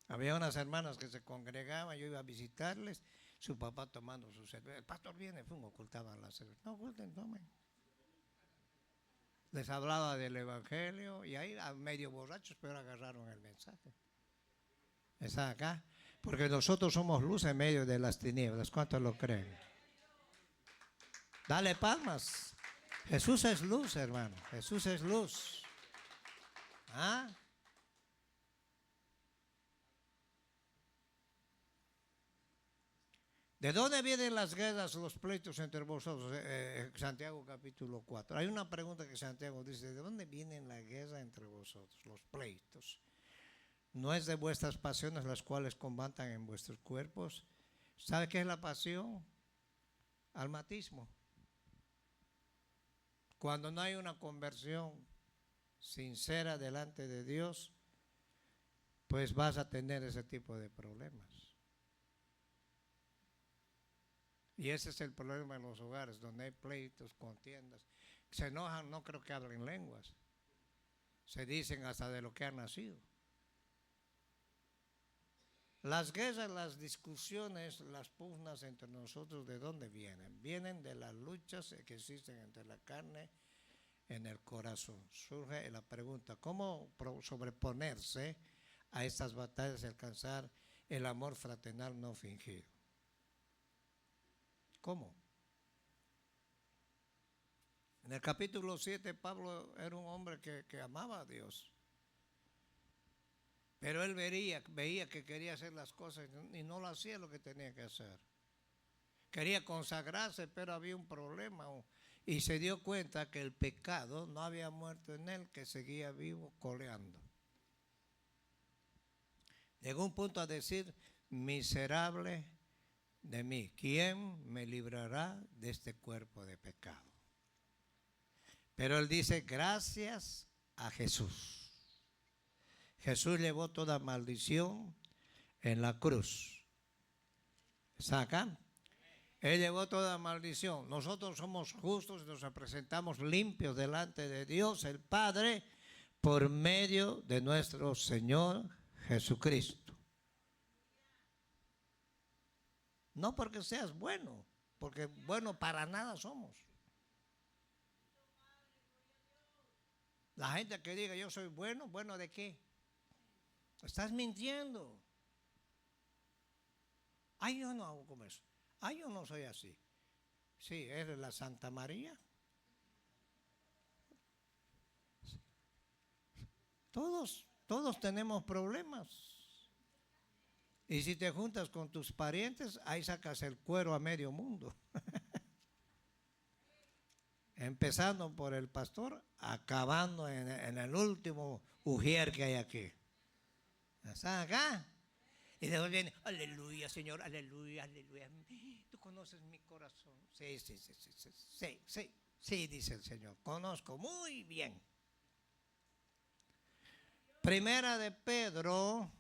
Había unas hermanas que se congregaban, yo iba a visitarles, su papá tomando su cerveza. El pastor viene, ocultaban la cerveza. No oculten, tomen. Les hablaba del Evangelio y ahí a medio borrachos, pero agarraron el mensaje. ¿Está acá? Porque nosotros somos luz en medio de las tinieblas. ¿Cuántos lo creen? Dale palmas. Jesús es luz, hermano. Jesús es luz. ¿Ah? ¿De dónde vienen las guerras, los pleitos entre vosotros? Santiago capítulo 4. Hay una pregunta que Santiago dice, ¿de dónde vienen la guerra entre vosotros, los pleitos? ¿No es de vuestras pasiones las cuales combaten en vuestros cuerpos? ¿Sabe qué es la pasión? Almatismo. Cuando no hay una conversión sincera delante de Dios, pues vas a tener ese tipo de problemas. Y ese es el problema en los hogares, donde hay pleitos, contiendas. Se enojan, no creo que hablen lenguas. Se dicen hasta de lo que han nacido. Las guerras, las discusiones, las pugnas entre nosotros, ¿de dónde vienen? Vienen de las luchas que existen entre la carne en el corazón. Surge la pregunta, ¿cómo sobreponerse a estas batallas y alcanzar el amor fraternal no fingido? ¿Cómo? En el capítulo 7, Pablo era un hombre que amaba a Dios. Pero él veía que quería hacer las cosas y no lo hacía lo que tenía que hacer. Quería consagrarse, pero había un problema. Y se dio cuenta que el pecado no había muerto en él, que seguía vivo, coleando. Llegó un punto a decir, miserable de mí, ¿quién me librará de este cuerpo de pecado? Pero él dice, gracias a Jesús. Jesús llevó toda maldición en la cruz. ¿Está acá? Él llevó toda maldición. Nosotros somos justos y nos presentamos limpios delante de Dios el Padre por medio de nuestro Señor Jesucristo. No porque seas bueno, porque bueno para nada somos. La gente que diga yo soy bueno, ¿bueno de qué? Estás mintiendo. Ay, yo no hago como eso. Ay, yo no soy así. Sí, eres la Santa María. Todos tenemos problemas. Y si te juntas con tus parientes, ahí sacas el cuero a medio mundo. Empezando por el pastor, acabando en el último ujier que hay aquí. ¿Están acá? Y después viene, aleluya, Señor, aleluya, aleluya. Tú conoces mi corazón. Sí, sí, sí, sí, sí, sí, sí, sí, dice el Señor. Conozco muy bien. Primera de Pedro,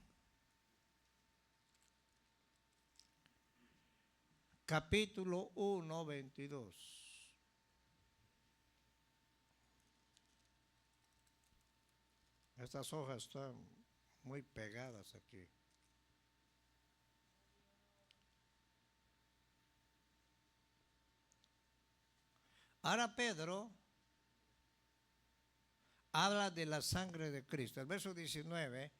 capítulo 1, 22. Estas hojas están muy pegadas aquí. Ahora Pedro habla de la sangre de Cristo. El verso 19,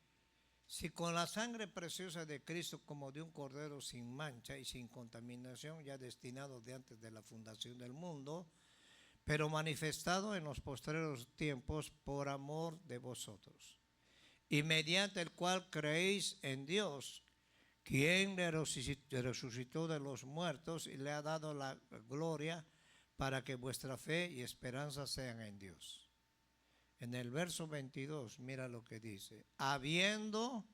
si con la sangre preciosa de Cristo como de un cordero sin mancha y sin contaminación, ya destinado de antes de la fundación del mundo, pero manifestado en los postreros tiempos por amor de vosotros, y mediante el cual creéis en Dios, quien le resucitó de los muertos y le ha dado la gloria para que vuestra fe y esperanza sean en Dios. En el verso 22, mira lo que dice. Habiendo,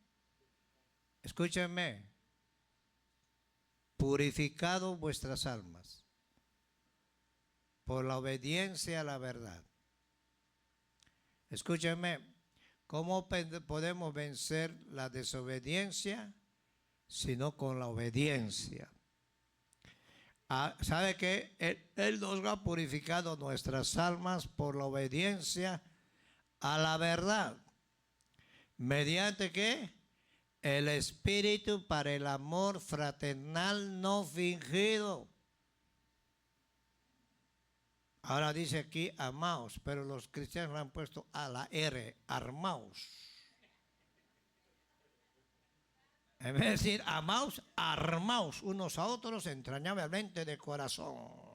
escúchenme, purificado vuestras almas por la obediencia a la verdad. Escúchenme, ¿cómo podemos vencer la desobediencia? Sino con la obediencia. ¿Sabe qué? Él nos ha purificado nuestras almas por la obediencia a la verdad. ¿Mediante qué? El Espíritu para el amor fraternal no fingido. Ahora dice aquí amaos, pero los cristianos le han puesto a la R, armaos. En vez de decir amaos, armaos unos a otros entrañablemente de corazón.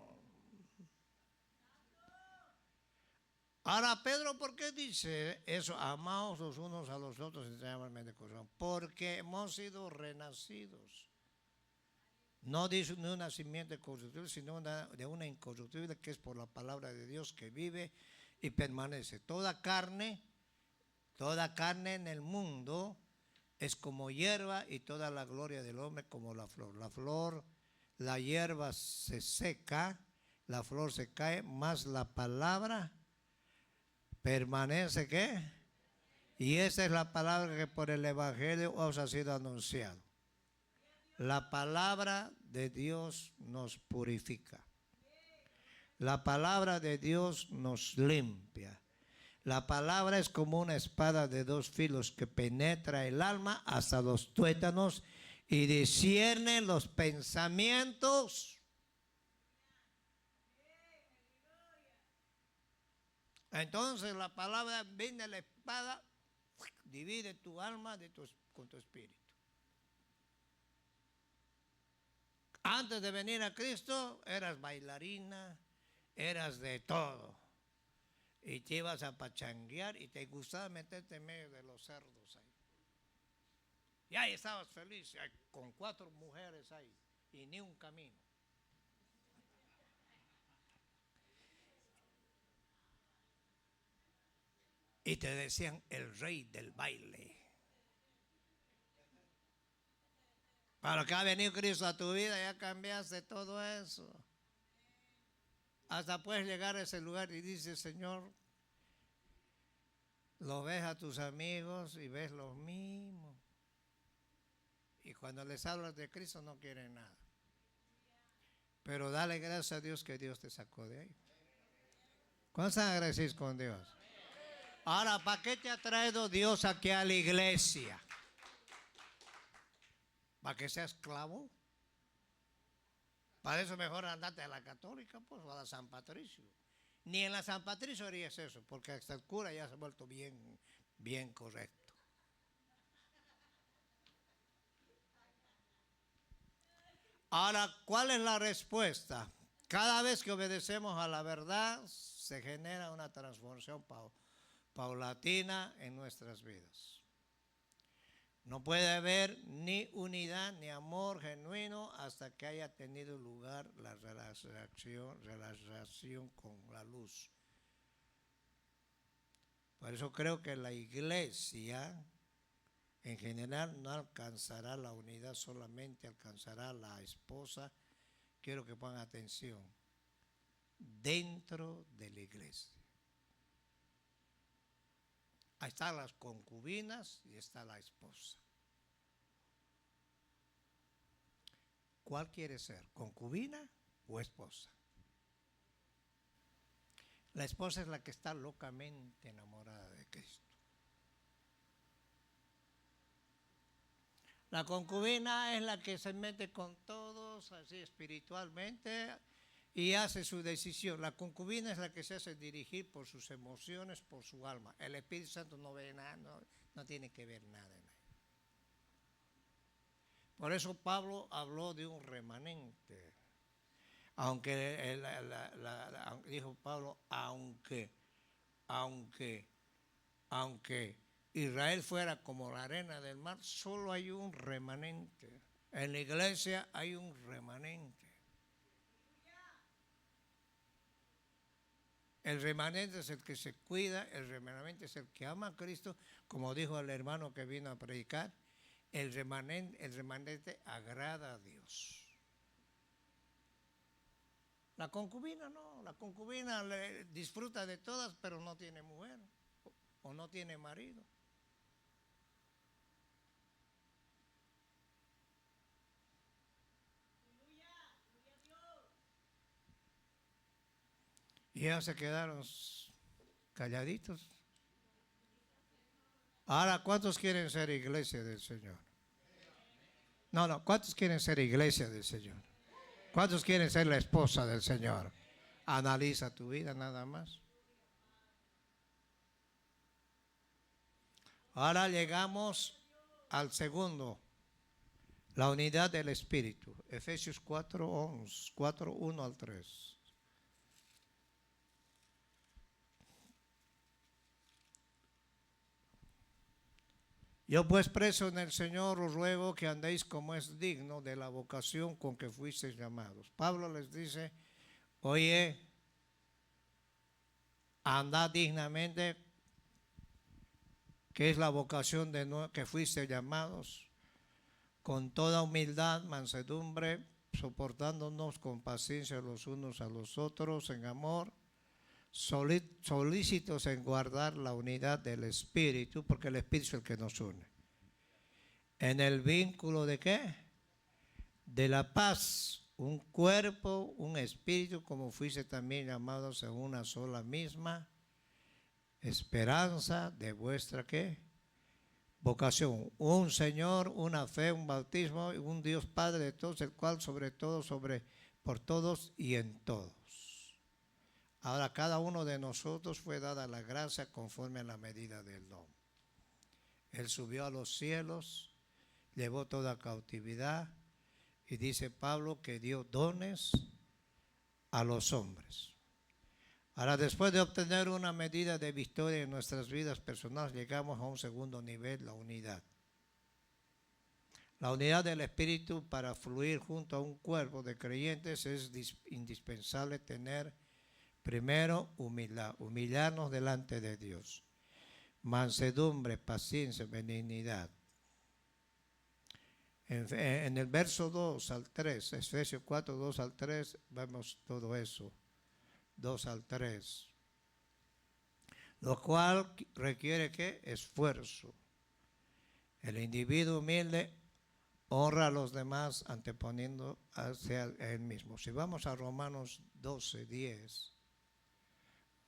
Ahora Pedro, ¿por qué dice eso? Amaos los unos a los otros entrañablemente de corazón. Porque hemos sido renacidos. No de un nacimiento corruptible, sino de una incorruptible que es por la palabra de Dios que vive y permanece. Toda carne en el mundo es como hierba y toda la gloria del hombre como la flor. La flor, la hierba se seca, la flor se cae, más la palabra permanece, ¿qué? Y esa es la palabra que por el Evangelio os ha sido anunciado. La palabra de Dios nos purifica. La palabra de Dios nos limpia. La palabra es como una espada de dos filos que penetra el alma hasta los tuétanos y discierne los pensamientos. Entonces la palabra viene la espada, divide tu alma con tu espíritu. Antes de venir a Cristo eras bailarina, eras de todo. Y te ibas a pachanguear y te gustaba meterte en medio de los cerdos ahí. Y ahí estabas feliz, con 4 mujeres ahí y ni un camino. Y te decían el rey del baile. Para que ha venido Cristo a tu vida, ya cambiaste todo eso. Hasta puedes llegar a ese lugar y dices, Señor, lo ves a tus amigos y ves lo mismo. Y cuando les hablas de Cristo no quieren nada. Pero dale gracias a Dios que Dios te sacó de ahí. ¿Cuántos están agradecidos con Dios? Ahora, ¿para qué te ha traído Dios aquí a la iglesia? ¿Para que seas esclavo? Para eso mejor andate a la católica, pues, o a la San Patricio. Ni en la San Patricio harías eso, porque hasta el cura ya se ha vuelto bien correcto. Ahora, ¿cuál es la respuesta? Cada vez que obedecemos a la verdad, se genera una transformación paulatina en nuestras vidas. No puede haber ni unidad ni amor genuino hasta que haya tenido lugar la relación con la luz. Por eso creo que la iglesia en general no alcanzará la unidad, solamente alcanzará la esposa. Quiero que pongan atención, dentro de la iglesia. Ahí están las concubinas y está la esposa. ¿Cuál quiere ser? ¿Concubina o esposa? La esposa es la que está locamente enamorada de Cristo. La concubina es la que se mete con todos así espiritualmente y hace su decisión. La concubina es la que se hace dirigir por sus emociones, por su alma. El Espíritu Santo no ve nada, no tiene que ver nada en él. Por eso Pablo habló de un remanente. Aunque dijo Pablo, aunque Israel fuera como la arena del mar, solo hay un remanente. En la iglesia hay un remanente. El remanente es el que se cuida, el remanente es el que ama a Cristo, como dijo el hermano que vino a predicar. El remanente agrada a Dios. La concubina no, la concubina disfruta de todas, pero no tiene mujer o no tiene marido. Y ellos se quedaron calladitos. Ahora, ¿cuántos quieren ser iglesia del Señor? No, ¿cuántos quieren ser iglesia del Señor? ¿Cuántos quieren ser la esposa del Señor? Analiza tu vida nada más. Ahora llegamos al segundo, la unidad del Espíritu. Efesios 4, 1 al 3. Yo pues preso en el Señor os ruego que andéis como es digno de la vocación con que fuisteis llamados. Pablo les dice, oye, andad dignamente, que es la vocación que fuisteis llamados, con toda humildad, mansedumbre, soportándonos con paciencia los unos a los otros en amor, solícitos en guardar la unidad del Espíritu, porque el Espíritu es el que nos une. En el vínculo de ¿qué? De la paz, un cuerpo, un espíritu, como fuiste también llamados en una sola misma esperanza de vuestra ¿qué? Vocación. Un Señor, una fe, un bautismo, un Dios Padre de todos, el cual sobre todo, por todos y en todos. Ahora cada uno de nosotros fue dada la gracia conforme a la medida del don. Él subió a los cielos, llevó toda cautividad y dice Pablo que dio dones a los hombres. Ahora, después de obtener una medida de victoria en nuestras vidas personales, llegamos a un segundo nivel, la unidad. La unidad del Espíritu para fluir junto a un cuerpo de creyentes es indispensable tener primero humildad, humillarnos delante de Dios, mansedumbre, paciencia, benignidad. En el verso 2 al 3, Efesios 4, 2 al 3, vemos todo eso. 2 al 3. Lo cual requiere ¿qué? Esfuerzo. El individuo humilde Honra a los demás anteponiendo hacia él mismo. Si vamos a Romanos 12:10.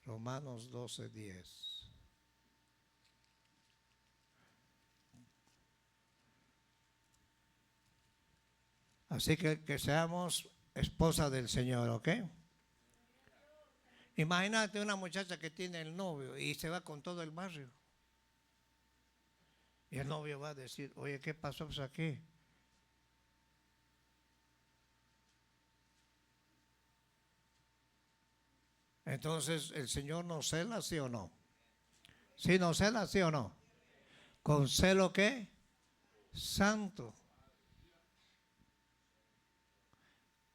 Romanos 12:10. Así que seamos esposa del Señor, ¿ok? Imagínate una muchacha que tiene el novio y se va con todo el barrio. Y el novio va a decir, oye, ¿qué pasó pues aquí? Entonces, ¿el Señor nos cela, sí o no? ¿Sí nos cela, sí o no? ¿Con celo qué? Santo.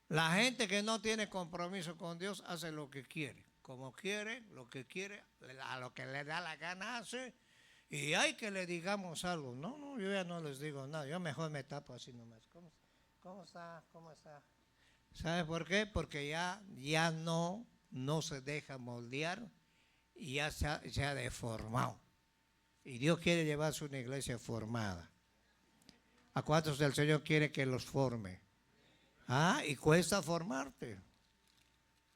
La gente que no tiene compromiso con Dios hace lo que quiere. Como quiere, lo que quiere, a lo que le da la gana hace. Y hay que le digamos algo. No, no, yo ya no les digo nada. Yo mejor me tapo así nomás. ¿Cómo está? ¿Cómo está? ¿Sabe por qué? Porque ya no se deja moldear y ya se ha deformado. Y Dios quiere llevarse una iglesia formada. ¿A cuántos el Señor quiere que los forme? Y cuesta formarte.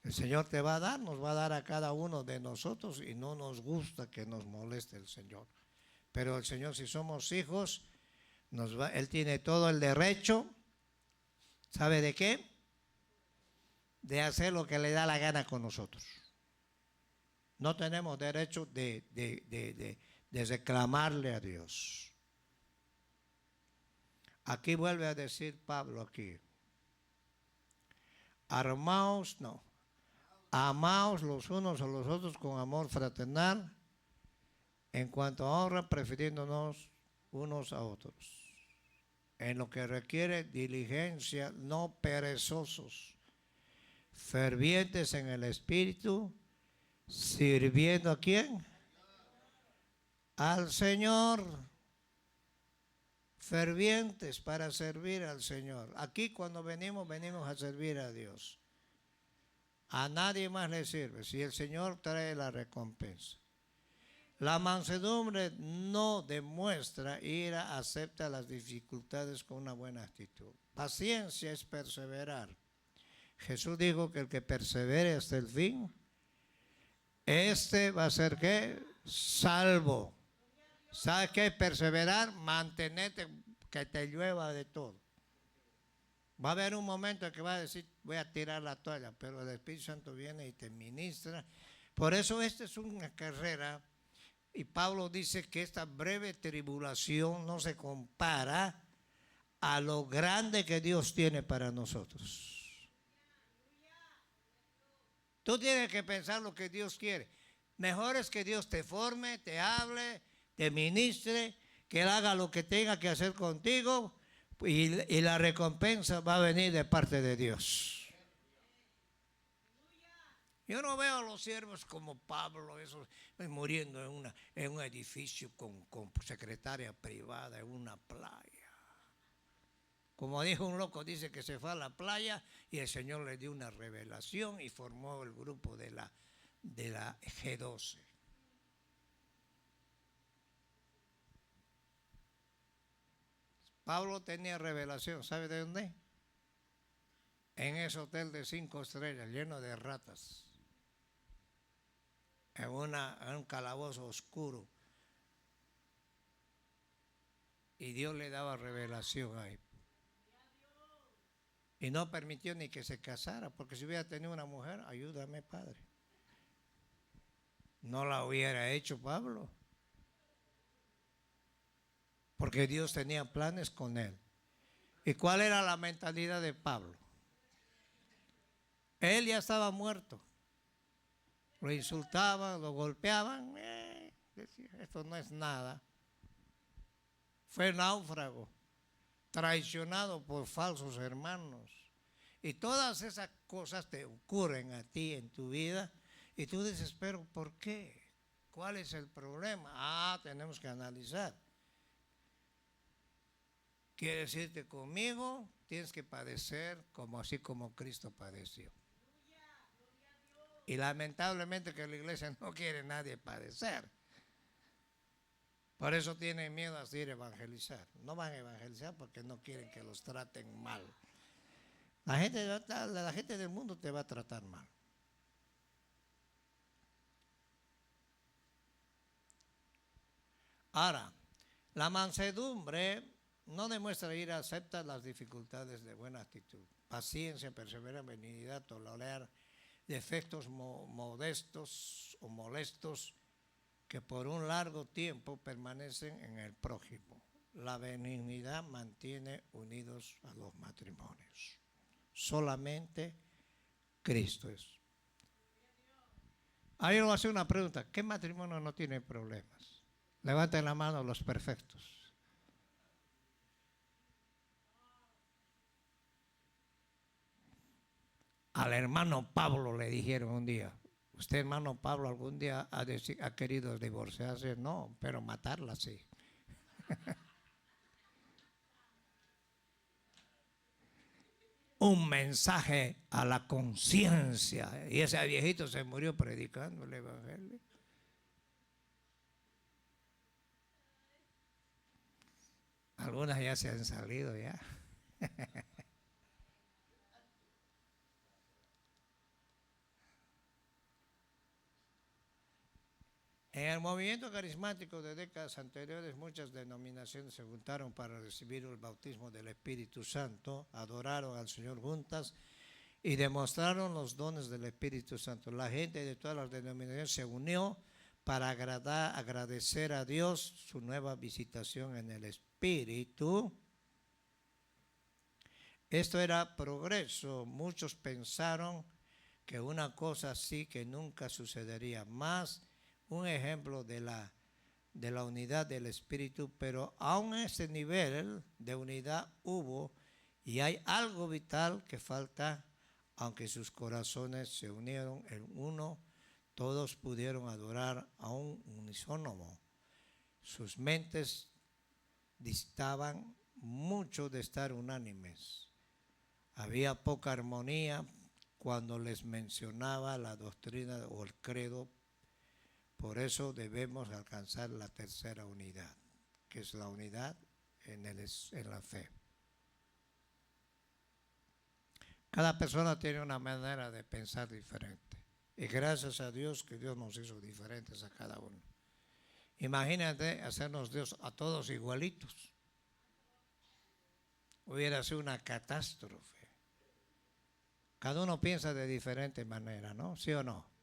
El Señor te va a dar, nos va a dar a cada uno de nosotros y no nos gusta que nos moleste el Señor. Pero el Señor, si somos hijos, Él tiene todo el derecho, ¿sabe de qué? De hacer lo que le da la gana con nosotros. No tenemos derecho de reclamarle a Dios. Aquí vuelve a decir Pablo aquí. Amaos los unos a los otros con amor fraternal, en cuanto a honra, prefiriéndonos unos a otros. En lo que requiere diligencia, no perezosos, fervientes en el espíritu, sirviendo ¿a quién? Al Señor. Fervientes para servir al Señor. Aquí cuando venimos a servir a Dios. A nadie más le sirve, si el Señor trae la recompensa. La mansedumbre no demuestra ira, acepta las dificultades con una buena actitud. Paciencia es perseverar. Jesús dijo que el que persevere hasta el fin, este va a ser ¿qué? Salvo. ¿Sabes qué? Perseverar, mantenerte, que te llueva de todo. Va a haber un momento en que va a decir, voy a tirar la toalla, pero el Espíritu Santo viene y te ministra. Por eso esta es una carrera, y Pablo dice que esta breve tribulación no se compara a lo grande que Dios tiene para nosotros. Tú tienes que pensar lo que Dios quiere. Mejor es que Dios te forme, te hable, te ministre, que Él haga lo que tenga que hacer contigo y la recompensa va a venir de parte de Dios. Yo no veo a los siervos como Pablo, esos muriendo en un edificio con secretaria privada, en una playa. Como dijo un loco, dice que se fue a la playa y el Señor le dio una revelación y formó el grupo de la G12. Pablo tenía revelación, ¿sabe de dónde? En ese hotel de 5 estrellas lleno de ratas, en un calabozo oscuro. Y Dios le daba revelación ahí. Y no permitió ni que se casara, porque si hubiera tenido una mujer, ayúdame, Padre. No la hubiera hecho Pablo. Porque Dios tenía planes con él. ¿Y cuál era la mentalidad de Pablo? Él ya estaba muerto. Lo insultaban, lo golpeaban. Decía, esto no es nada. Fue náufrago, traicionado por falsos hermanos. Y todas esas cosas te ocurren a ti en tu vida. Y tú dices, pero ¿por qué? ¿Cuál es el problema? Tenemos que analizar. Quiere decir que conmigo tienes que padecer así como Cristo padeció. Y lamentablemente que la iglesia no quiere nadie padecer. Por eso tienen miedo a ir a evangelizar. No van a evangelizar porque no quieren que los traten mal. La gente del mundo te va a tratar mal. Ahora, la mansedumbre no demuestra ira, acepta las dificultades de buena actitud. Paciencia, perseverancia, benignidad, tolerar defectos modestos o molestos que por un largo tiempo permanecen en el prójimo. La benignidad mantiene unidos a los matrimonios. Solamente Cristo es. Ahí lo hace una pregunta: ¿qué matrimonio no tiene problemas? Levanten la mano los perfectos. Al hermano Pablo le dijeron un día: ¿usted, hermano Pablo, algún día ha querido divorciarse? No, pero matarla sí. Un mensaje a la conciencia. Y ese viejito se murió predicando el evangelio. Algunas ya se han salido ya. En el movimiento carismático de décadas anteriores, muchas denominaciones se juntaron para recibir el bautismo del Espíritu Santo, adoraron al Señor juntas y demostraron los dones del Espíritu Santo. La gente de todas las denominaciones se unió para agradecer a Dios su nueva visitación en el Espíritu. Esto era progreso. Muchos pensaron que una cosa así que nunca sucedería más. Un ejemplo de la unidad del Espíritu, pero aún ese nivel de unidad hubo y hay algo vital que falta. Aunque sus corazones se unieron en uno, todos pudieron adorar a un unísono. Sus mentes distaban mucho de estar unánimes. Había poca armonía cuando les mencionaba la doctrina o el credo. Por eso debemos alcanzar la tercera unidad, que es la unidad en la fe. Cada persona tiene una manera de pensar diferente. Y gracias a Dios que Dios nos hizo diferentes a cada uno. Imagínate hacernos Dios a todos igualitos. Hubiera sido una catástrofe. Cada uno piensa de diferente manera, ¿no? ¿Sí o no?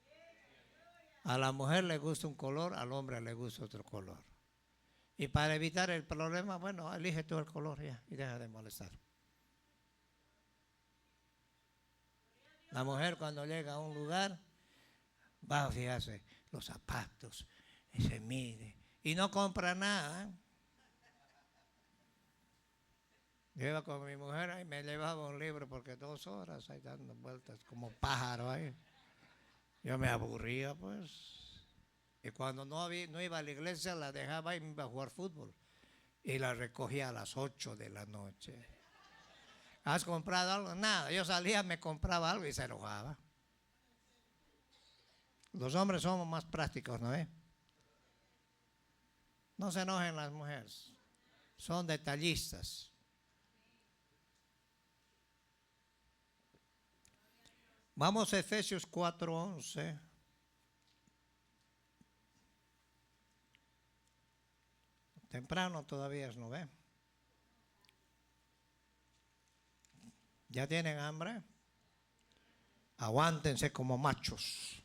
A la mujer le gusta un color, al hombre le gusta otro color. Y para evitar el problema, bueno, elige tú el color ya y deja de molestar. La mujer cuando llega a un lugar va a fijarse los zapatos, y se mide y no compra nada. Yo iba con mi mujer y me llevaba un libro porque 2 horas ahí dando vueltas como pájaro ahí. Yo me aburría pues. Y cuando no iba a la iglesia la dejaba y me iba a jugar fútbol. Y la recogía a las 8 de la noche. ¿Has comprado algo? Nada. Yo salía, me compraba algo y se enojaba. Los hombres somos más prácticos, ¿no es? No se enojen las mujeres. Son detallistas. Vamos a Efesios 4:11. Temprano todavía ¿no ve? ¿Ya tienen hambre? Aguántense como machos.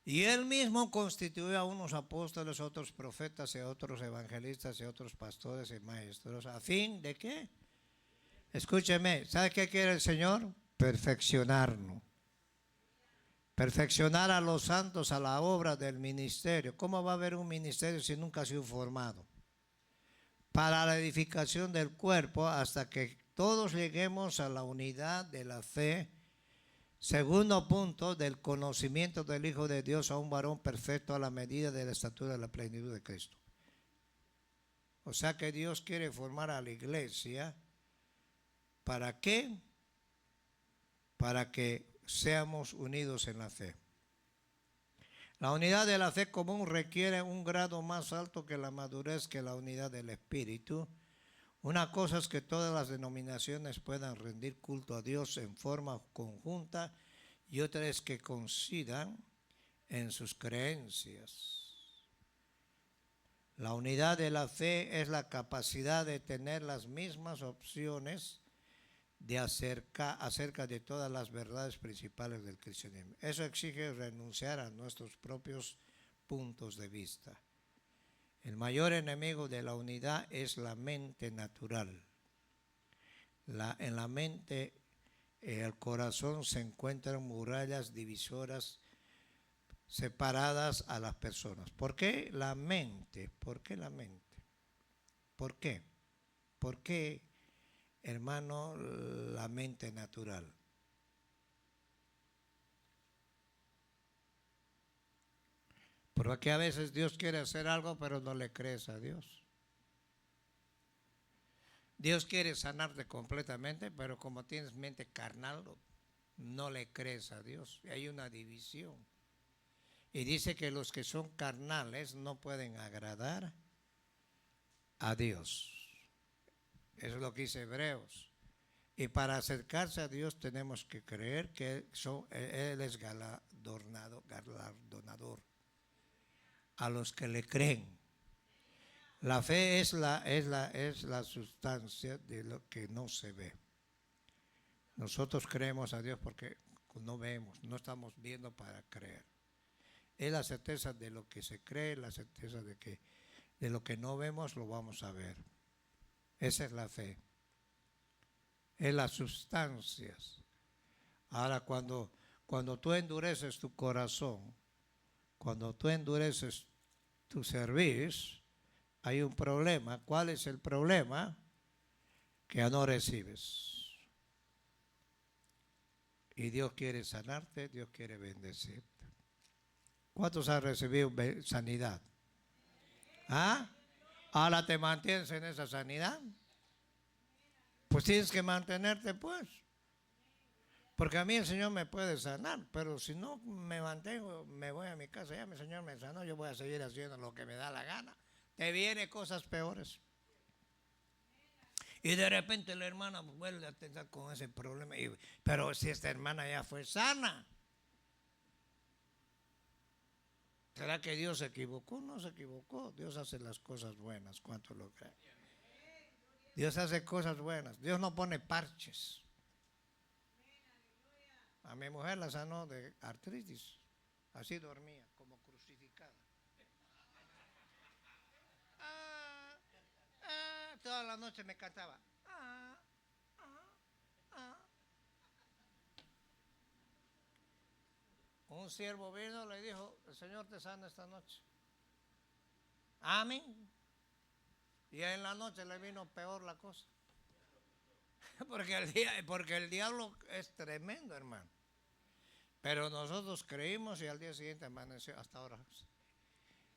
Y él mismo constituyó a unos apóstoles, otros profetas y otros evangelistas y otros pastores y maestros. ¿A fin de qué? Escúcheme, ¿sabe qué quiere el Señor? Perfeccionarnos. Perfeccionar a los santos a la obra del ministerio. ¿Cómo va a haber un ministerio si nunca ha sido formado? Para la edificación del cuerpo hasta que todos lleguemos a la unidad de la fe. Segundo punto, del conocimiento del Hijo de Dios, a un varón perfecto a la medida de la estatura de la plenitud de Cristo. O sea que Dios quiere formar a la iglesia. ¿Para qué? Para que seamos unidos en la fe. La unidad de la fe común requiere un grado más alto que la madurez que la unidad del espíritu. Una cosa es que todas las denominaciones puedan rendir culto a Dios en forma conjunta y otra es que coincidan en sus creencias. La unidad de la fe es la capacidad de tener las mismas opciones acerca de todas las verdades principales del cristianismo. Eso exige renunciar a nuestros propios puntos de vista. El mayor enemigo de la unidad es la mente natural. En la mente, el corazón se encuentran murallas divisoras separadas a las personas. ¿Por qué la mente? ¿Por qué la mente? ¿Por qué? ¿Por qué, hermano, la mente natural? Porque a veces Dios quiere hacer algo, pero no le crees a Dios. Dios quiere sanarte completamente, pero como tienes mente carnal, no le crees a Dios. Hay una división. Y dice que los que son carnales no pueden agradar a Dios. Eso es lo que dice Hebreos. Y para acercarse a Dios tenemos que creer que Él es galardonador a los que le creen. La fe es la sustancia de lo que no se ve. Nosotros creemos a Dios porque no vemos, no estamos viendo para creer. Es la certeza de lo que se cree, la certeza de que de lo que no vemos lo vamos a ver. Esa es la fe. Es las sustancias. Ahora cuando tú endureces tu corazón, cuando tú endureces tu cerviz, hay un problema. ¿Cuál es el problema? Que no recibes. Y Dios quiere sanarte, Dios quiere bendecirte. ¿Cuántos han recibido sanidad? ¿Ah? Ahora te mantienes en esa sanidad. Pues tienes que mantenerte, pues. Porque a mí el Señor me puede sanar, pero si no me mantengo, me voy a mi casa, ya mi Señor me sanó, yo voy a seguir haciendo lo que me da la gana. Te vienen cosas peores. Y de repente la hermana vuelve a tener con ese problema. Pero si esta hermana ya fue sana, ¿será que Dios se equivocó? No se equivocó. Dios hace las cosas buenas. ¿Cuánto lo creen? Dios hace cosas buenas. Dios no pone parches. A mi mujer la sanó de artritis. Así dormía, como crucificada. Toda la noche me cantaba. Un siervo vino y le dijo, el Señor te sana esta noche. Amén. Y en la noche le vino peor la cosa. Porque el diablo es tremendo, hermano. Pero nosotros creímos y al día siguiente amaneció hasta ahora.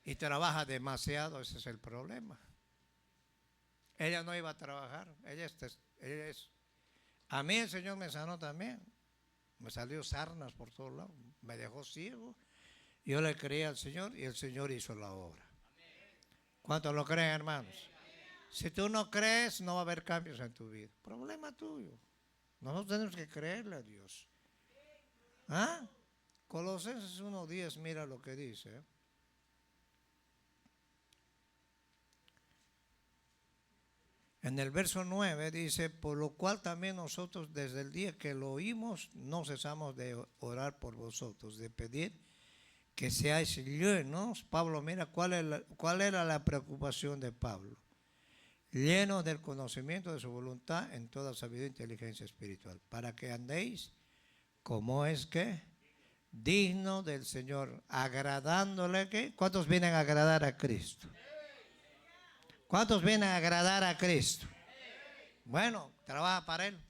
Y trabaja demasiado, ese es el problema. Ella no iba a trabajar. Ella es. A mí el Señor me sanó también. Me salió sarnas por todos lados. Me dejó ciego. Yo le creí al Señor y el Señor hizo la obra. ¿Cuántos lo creen, hermanos? Si tú no crees, no va a haber cambios en tu vida. Problema tuyo. Nosotros tenemos que creerle a Dios. ¿Ah? Colosenses 1:10, mira lo que dice. En el verso 9 dice, por lo cual también nosotros desde el día que lo oímos no cesamos de orar por vosotros, de pedir que seáis llenos. Pablo, mira cuál era la preocupación de Pablo. Llenos del conocimiento de su voluntad en toda sabiduría e inteligencia espiritual, para que andéis como es que digno del Señor, agradándole. ¿Qué? ¿Cuántos vienen a agradar a Cristo? ¿Cuántos vienen a agradar a Cristo? Bueno, trabaja para Él.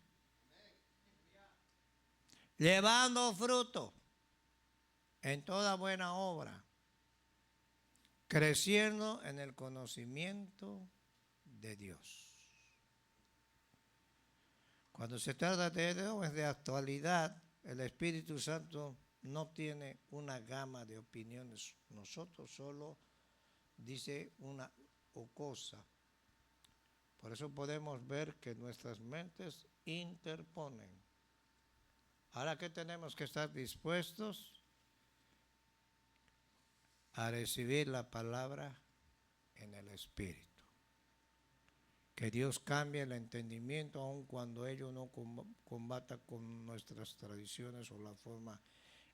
Llevando fruto en toda buena obra, creciendo en el conocimiento de Dios. Cuando se trata de Dios es de actualidad, el Espíritu Santo no tiene una gama de opiniones. Nosotros solo dice una cosa. Por eso podemos ver que nuestras mentes interponen. Ahora que tenemos que estar dispuestos a recibir la palabra en el Espíritu. Que Dios cambie el entendimiento aun cuando ello no combata con nuestras tradiciones o la forma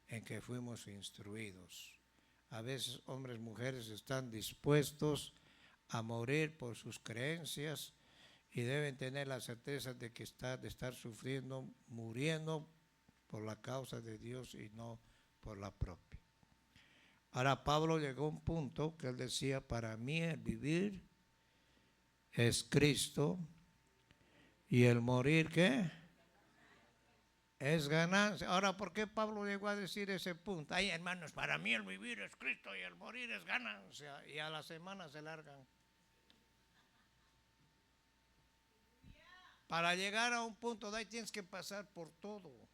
en que fuimos instruidos. A veces hombres y mujeres están dispuestos a morir por sus creencias y deben tener la certeza de que de estar sufriendo, muriendo por la causa de Dios y no por la propia. Ahora Pablo llegó a un punto que él decía, para mí el vivir es Cristo y el morir, ¿qué? Es ganancia. Ahora, ¿por qué Pablo llegó a decir ese punto? Ay, hermanos, para mí el vivir es Cristo y el morir es ganancia. Y a la semana se largan. Para llegar a un punto de ahí tienes que pasar por todo.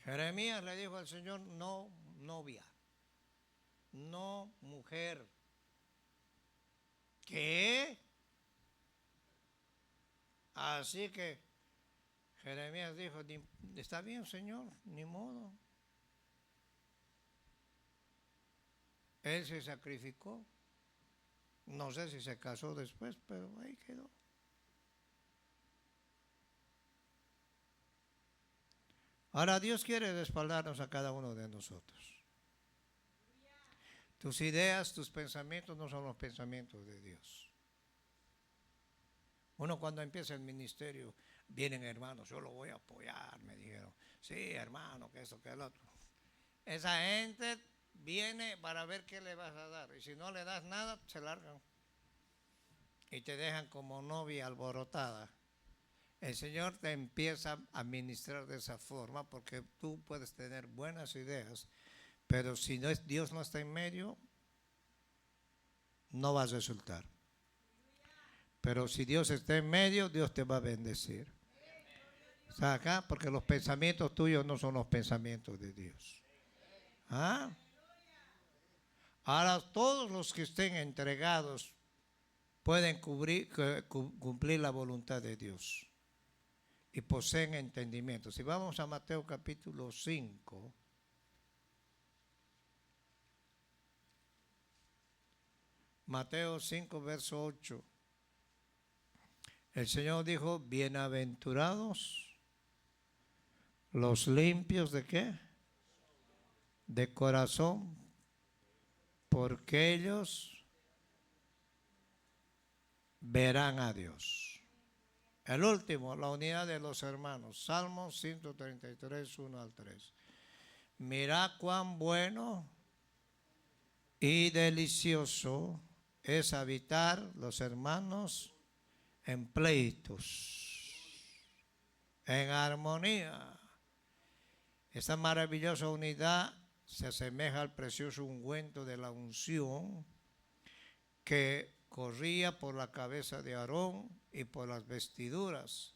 Jeremías le dijo al Señor, no novia, no mujer. ¿Qué? Así que Jeremías dijo, está bien, Señor, ni modo. Él se sacrificó. No sé si se casó después, pero ahí quedó. Ahora Dios quiere respaldarnos a cada uno de nosotros. Tus ideas, tus pensamientos no son los pensamientos de Dios. Uno cuando empieza el ministerio, vienen hermanos, yo lo voy a apoyar, me dijeron. Sí, hermano, que eso, que el otro. Esa gente viene para ver qué le vas a dar. Y si no le das nada, se largan. Y te dejan como novia alborotada. El Señor te empieza a ministrar de esa forma porque tú puedes tener buenas ideas, pero si no Dios no está en medio, no va a resultar. Pero si Dios está en medio, Dios te va a bendecir. ¿Está acá? Porque los pensamientos tuyos no son los pensamientos de Dios. ¿Ah? Ahora todos los que estén entregados pueden cumplir la voluntad de Dios y poseen entendimiento. Si vamos a Mateo capítulo 5, Mateo 5, verso 8, el Señor dijo, bienaventurados los limpios de ¿qué? De corazón, porque ellos verán a Dios. El último, la unidad de los hermanos, Salmos 133, 1 al 3. Mirad cuán bueno y delicioso es habitar los hermanos en pleitos, en armonía. Esta maravillosa unidad se asemeja al precioso ungüento de la unción que corría por la cabeza de Aarón y por las vestiduras.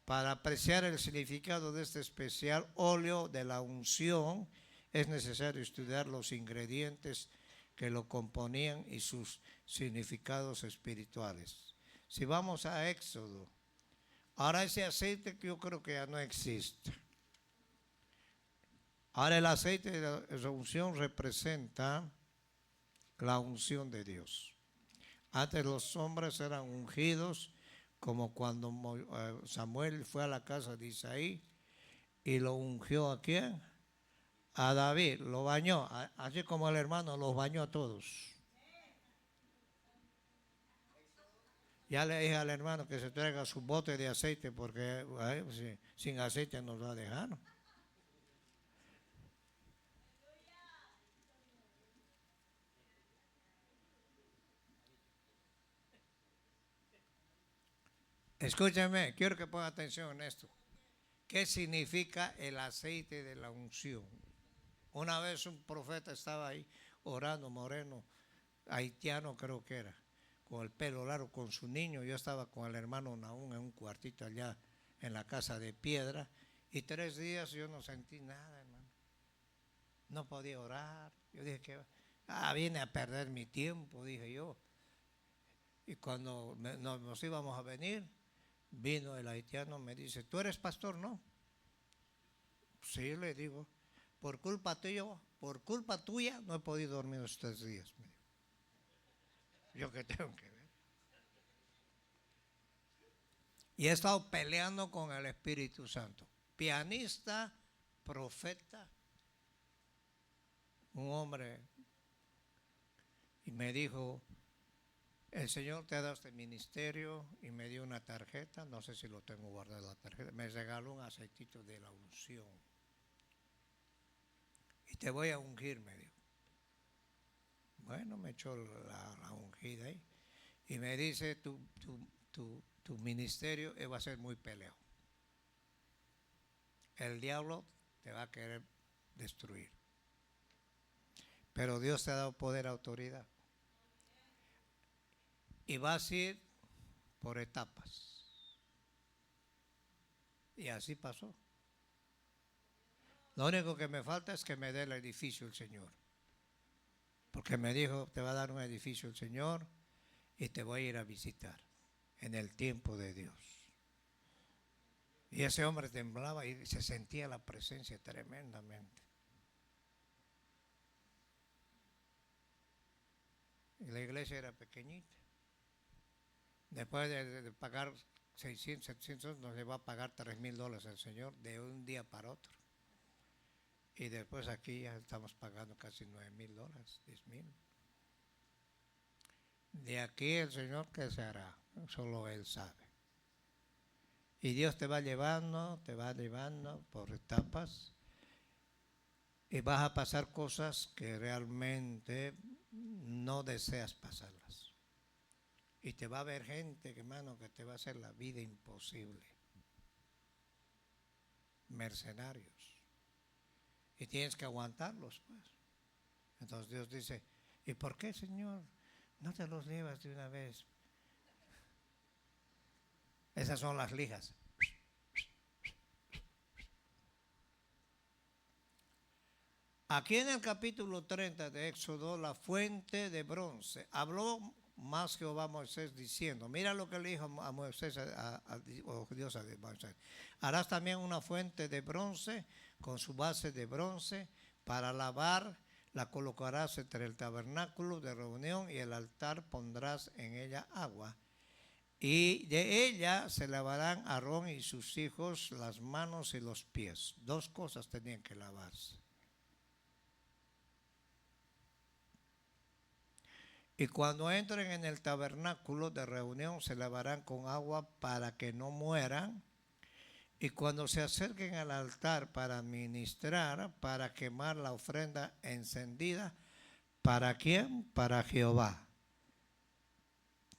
Para apreciar el significado de este especial óleo de la unción es necesario estudiar los ingredientes que lo componían y sus significados espirituales. Si vamos a Éxodo, ahora ese aceite que yo creo que ya no existe. Ahora el aceite de la unción representa la unción de Dios. Antes los hombres eran ungidos, como cuando Samuel fue a la casa de Isaí y lo ungió ¿a quién? A David, lo bañó, así como el hermano los bañó a todos. Ya le dije al hermano que se traiga su bote de aceite porque sin aceite nos va a dejar. Escúchame, quiero que ponga atención en esto. ¿Qué significa el aceite de la unción? Una vez un profeta estaba ahí orando, moreno, haitiano creo que era. con el pelo largo, con su niño. Yo estaba con el hermano Naún en un cuartito allá en la casa de piedra. Y 3 días yo no sentí nada, hermano. No podía orar. Yo dije que vine a perder mi tiempo, dije yo. Y cuando nos íbamos a venir, vino el haitiano, me dice, ¿tú eres pastor? No. Sí, le digo, por culpa tuya no he podido dormir estos 3 días. Me dijo. ¿Yo qué tengo que ver? Y he estado peleando con el Espíritu Santo. Pianista, profeta, un hombre, y me dijo, el Señor te ha dado este ministerio, y me dio una tarjeta, no sé si lo tengo guardado la tarjeta, me regaló un aceitito de la unción. Y te voy a ungir, me dijo. Bueno, me echó la ungida ahí. Y me dice, tu ministerio va a ser muy peleo. El diablo te va a querer destruir. Pero Dios te ha dado poder y autoridad. Y vas a ir por etapas. Y así pasó. Lo único que me falta es que me dé el edificio el Señor. Porque me dijo, te va a dar un edificio el Señor y te voy a ir a visitar en el tiempo de Dios. Y ese hombre temblaba y se sentía la presencia tremendamente. Y la iglesia era pequeñita. Después de pagar 600, 700, nos le va a pagar $3,000 el Señor de un día para otro. Y después aquí ya estamos pagando casi $9,000, $10,000. De aquí el Señor, ¿qué se hará? Solo Él sabe. Y Dios te va llevando por etapas. Y vas a pasar cosas que realmente no deseas pasarlas. Y te va a haber gente, hermano, que te va a hacer la vida imposible. Mercenarios. Y tienes que aguantarlos, pues. Entonces Dios dice, ¿y por qué, Señor, no te los llevas de una vez? Esas son las lijas. Aquí en el capítulo 30 de Éxodo, la fuente de bronce, habló más Jehová a Moisés diciendo, mira lo que le dijo a Moisés, Dios a Moisés, harás también una fuente de bronce con su base de bronce para lavar, la colocarás entre el tabernáculo de reunión y el altar, pondrás en ella agua. Y de ella se lavarán Aarón y sus hijos las manos y los pies. 2 cosas tenían que lavarse. Y cuando entren en el tabernáculo de reunión se lavarán con agua para que no mueran. Y cuando se acerquen al altar para ministrar, para quemar la ofrenda encendida, ¿para quién? Para Jehová.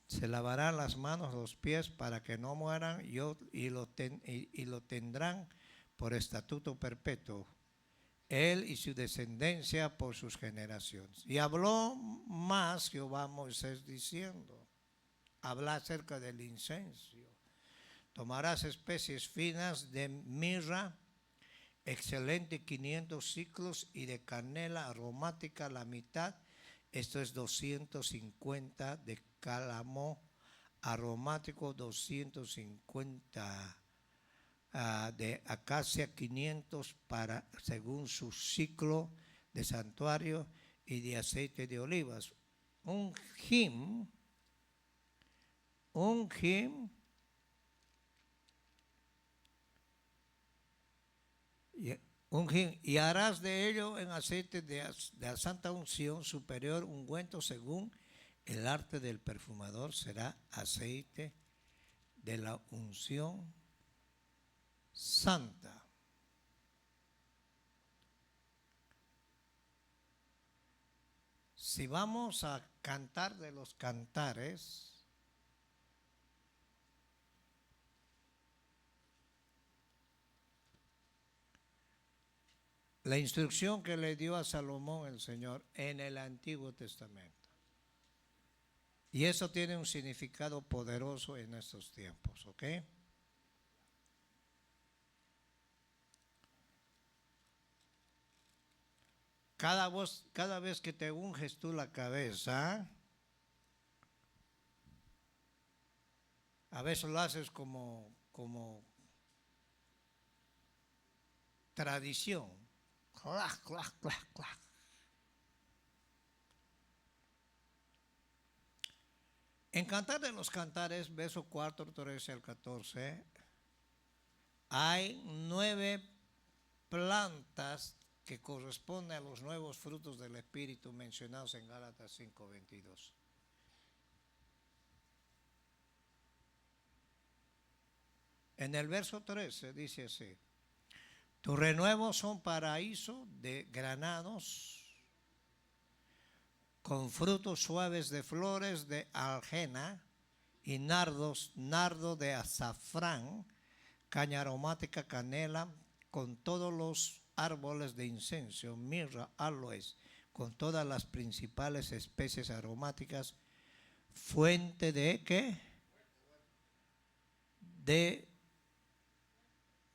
Se lavarán las manos, los pies para que no mueran y lo tendrán por estatuto perpetuo. Él y su descendencia por sus generaciones. Y habló más Jehová a Moisés diciendo, habla acerca del incenso. Tomarás especies finas de mirra, excelente 500 ciclos, y de canela aromática la mitad, esto es 250, de cálamo aromático 250, de acacia 500 según su ciclo de santuario, y de aceite de olivas. Un hin, y harás de ello en aceite de la santa unción superior ungüento según el arte del perfumador, será aceite de la unción santa. Si vamos a cantar de los cantares, la instrucción que le dio a Salomón el Señor en el Antiguo Testamento. Y eso tiene un significado poderoso en estos tiempos, ¿ok? Cada vez que te unges tú la cabeza, a veces lo haces como tradición. Clac, clac, clac, clac. En Cantar de los Cantares, verso 4, 13 al 14, hay 9 plantas que corresponden a los nuevos frutos del Espíritu mencionados en Gálatas 5:22. En el verso 13 dice así: tus renuevos son paraíso de granados, con frutos suaves de flores de aljena y nardo de azafrán, caña aromática, canela, con todos los árboles de incienso, mirra, aloes, con todas las principales especies aromáticas, fuente de ¿qué? De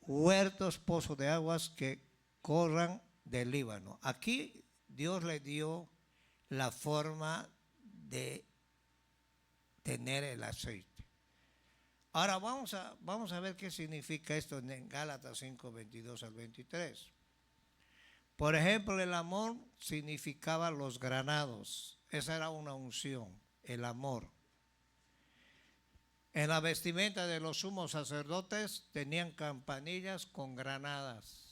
huertos, pozos de aguas que corran del Líbano. Aquí Dios le dio la forma de tener el aceite. Ahora vamos a ver qué significa esto en Gálatas 5, 22 al 23. Por ejemplo, el amor significaba los granados. Esa era una unción, el amor. En la vestimenta de los sumos sacerdotes tenían campanillas con granadas.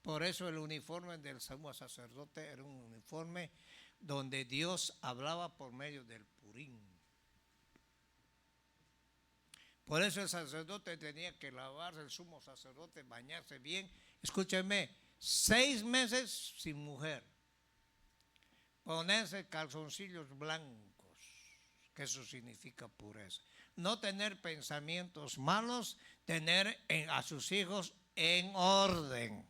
Por eso el uniforme del sumo sacerdote era un uniforme donde Dios hablaba por medio del Purín. Por eso el sacerdote tenía que lavarse, el sumo sacerdote, bañarse bien. Escúchenme, 6 meses sin mujer. Ponerse calzoncillos blancos, que eso significa pureza. No tener pensamientos malos, tener a sus hijos en orden.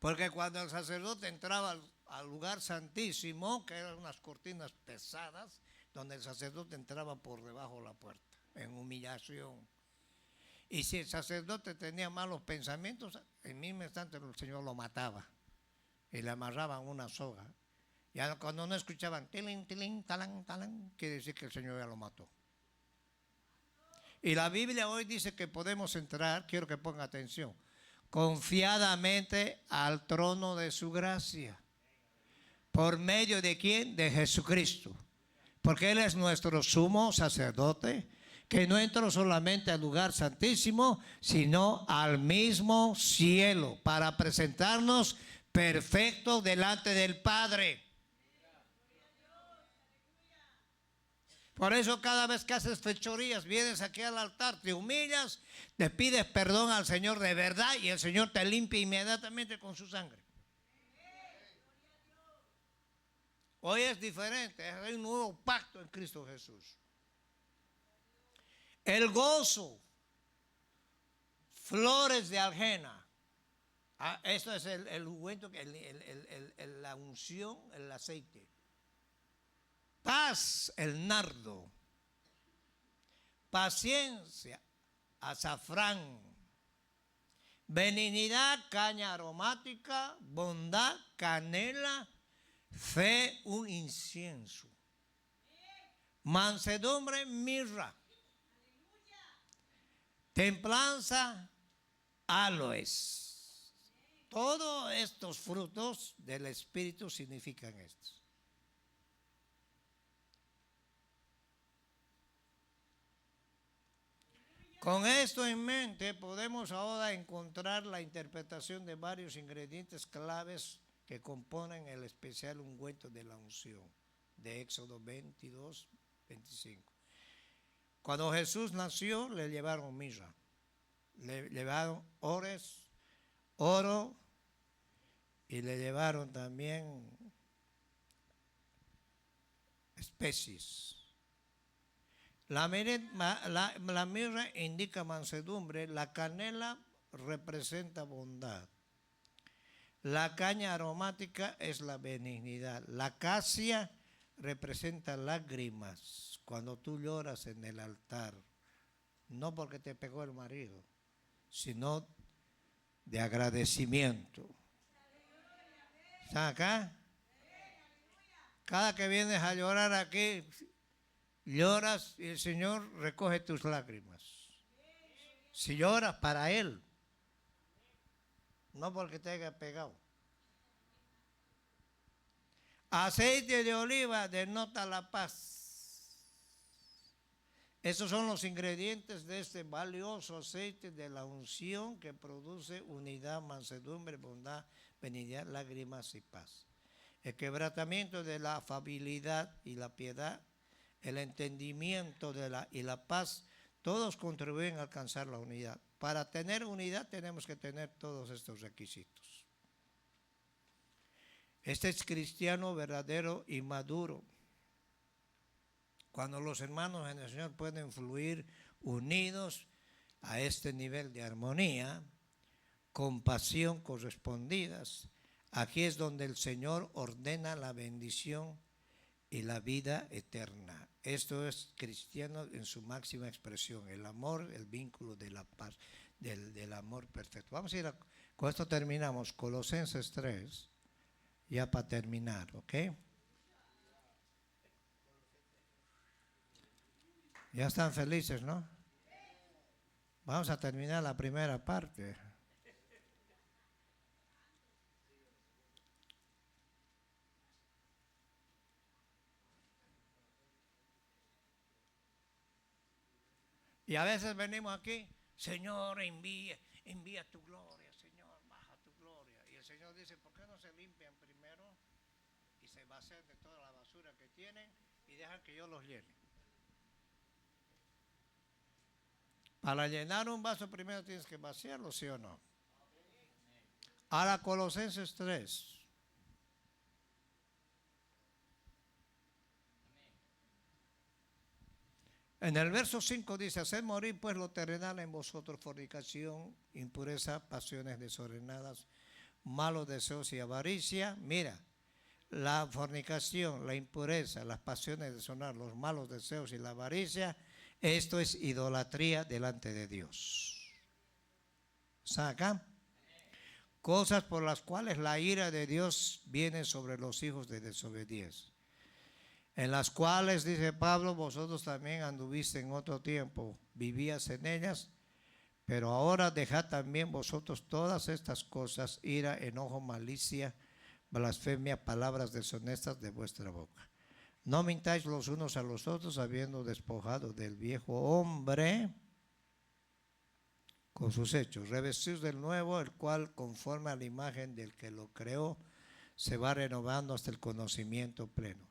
Porque cuando el sacerdote entraba al lugar santísimo, que eran unas cortinas pesadas, donde el sacerdote entraba por debajo de la puerta, en humillación. Y si el sacerdote tenía malos pensamientos, en mismo instante el Señor lo mataba y le amarraban una soga. Ya cuando no escuchaban tilín, tilín, talán, talán, quiere decir que el Señor ya lo mató. Y la Biblia hoy dice que podemos entrar, quiero que ponga atención, confiadamente al trono de su gracia. ¿Por medio de quién? De Jesucristo. Porque Él es nuestro sumo sacerdote, que no entró solamente al lugar santísimo, sino al mismo cielo, para presentarnos perfectos delante del Padre. Por eso cada vez que haces fechorías, vienes aquí al altar, te humillas, le pides perdón al Señor de verdad y el Señor te limpia inmediatamente con su sangre. Hoy es diferente, hay un nuevo pacto en Cristo Jesús. El gozo, flores de aljena. Esto es el ungüento, la unción, el aceite. Paz, el nardo. Paciencia, azafrán. Benignidad, caña aromática. Bondad, canela. Fe, un incienso. Mansedumbre, mirra. Templanza, aloes. Todos estos frutos del Espíritu significan estos. Con esto en mente podemos ahora encontrar la interpretación de varios ingredientes claves que componen el especial ungüento de la unción de Éxodo 22, 25. Cuando Jesús nació le llevaron mirra, le llevaron oro y le llevaron también especies. La mirra indica mansedumbre, la canela representa bondad, La caña aromática es la benignidad. La acacia representa lágrimas cuando tú lloras en el altar. No porque te pegó el marido, sino de agradecimiento. ¿Están acá? Cada que vienes a llorar aquí, lloras y el Señor recoge tus lágrimas. Si lloras para Él, no porque te haya pegado. Aceite de oliva denota la paz. Esos son los ingredientes de este valioso aceite de la unción que produce unidad, mansedumbre, bondad, benignidad, lágrimas y paz. El quebrantamiento de la afabilidad y la piedad, el entendimiento y la paz, todos contribuyen a alcanzar la unidad. Para tener unidad tenemos que tener todos estos requisitos. Este es cristiano verdadero y maduro. Cuando los hermanos en el Señor pueden fluir unidos a este nivel de armonía, compasión correspondidas, aquí es donde el Señor ordena la bendición y la vida eterna. Esto es cristiano en su máxima expresión, el amor, el vínculo de la paz, del amor perfecto. Vamos a ir con esto terminamos, Colosenses 3, ya para terminar, ¿ok? Ya están felices, ¿no? Vamos a terminar la primera parte. Y a veces venimos aquí, Señor, envía tu gloria, Señor, baja tu gloria. Y el Señor dice, ¿por qué no se limpian primero y se vacían de toda la basura que tienen y dejan que yo los llene? Para llenar un vaso primero tienes que vaciarlo, ¿sí o no? Ahora Colosenses 3. En el verso 5 dice, haced morir pues lo terrenal en vosotros, fornicación, impureza, pasiones desordenadas, malos deseos y avaricia. Mira, la fornicación, la impureza, las pasiones desordenadas, los malos deseos y la avaricia, esto es idolatría delante de Dios. ¿Está acá? Cosas por las cuales la ira de Dios viene sobre los hijos de desobediencia, en las cuales, dice Pablo, vosotros también anduviste en otro tiempo, vivías en ellas, pero ahora dejad también vosotros todas estas cosas, ira, enojo, malicia, blasfemia, palabras deshonestas de vuestra boca. No mintáis los unos a los otros, habiendo despojado del viejo hombre con sus hechos, revestidos del nuevo, el cual, conforme a la imagen del que lo creó, se va renovando hasta el conocimiento pleno.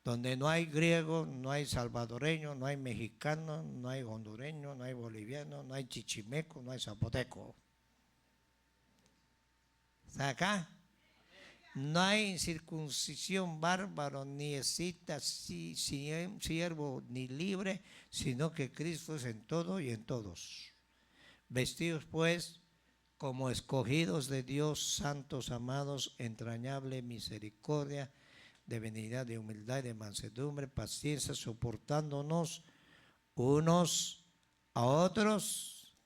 Donde no hay griego, no hay salvadoreño, no hay mexicano, no hay hondureño, no hay boliviano, no hay chichimeco, no hay zapoteco. ¿Está acá? No hay circuncisión bárbaro, ni escita, siervo, ni libre, sino que Cristo es en todo y en todos. Vestidos pues como escogidos de Dios, santos, amados, entrañable misericordia, de benignidad, de humildad y de mansedumbre, paciencia, soportándonos unos a otros.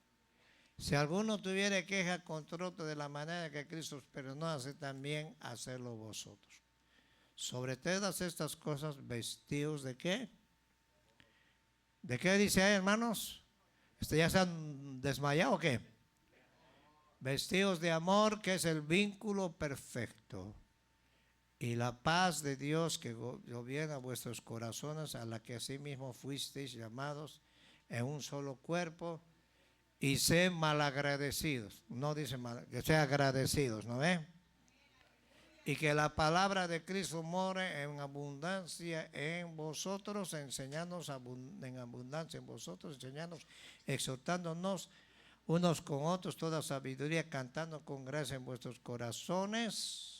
Si alguno tuviera queja contra otro de la manera que Cristo no hace, también hacerlo vosotros. Sobre todas estas cosas, vestidos de ¿qué? ¿De qué dice ahí, hermanos? ¿Ya se han desmayado o qué? Vestidos de amor, que es el vínculo perfecto. Y la paz de Dios que gobierna vuestros corazones, a la que asimismo fuisteis llamados en un solo cuerpo, y sé malagradecidos. No dice mal, que sea agradecidos, ¿no ve? Y que la palabra de Cristo more en abundancia en vosotros, enseñándonos en abundancia en vosotros, enseñándonos, exhortándonos unos con otros, toda sabiduría, cantando con gracia en vuestros corazones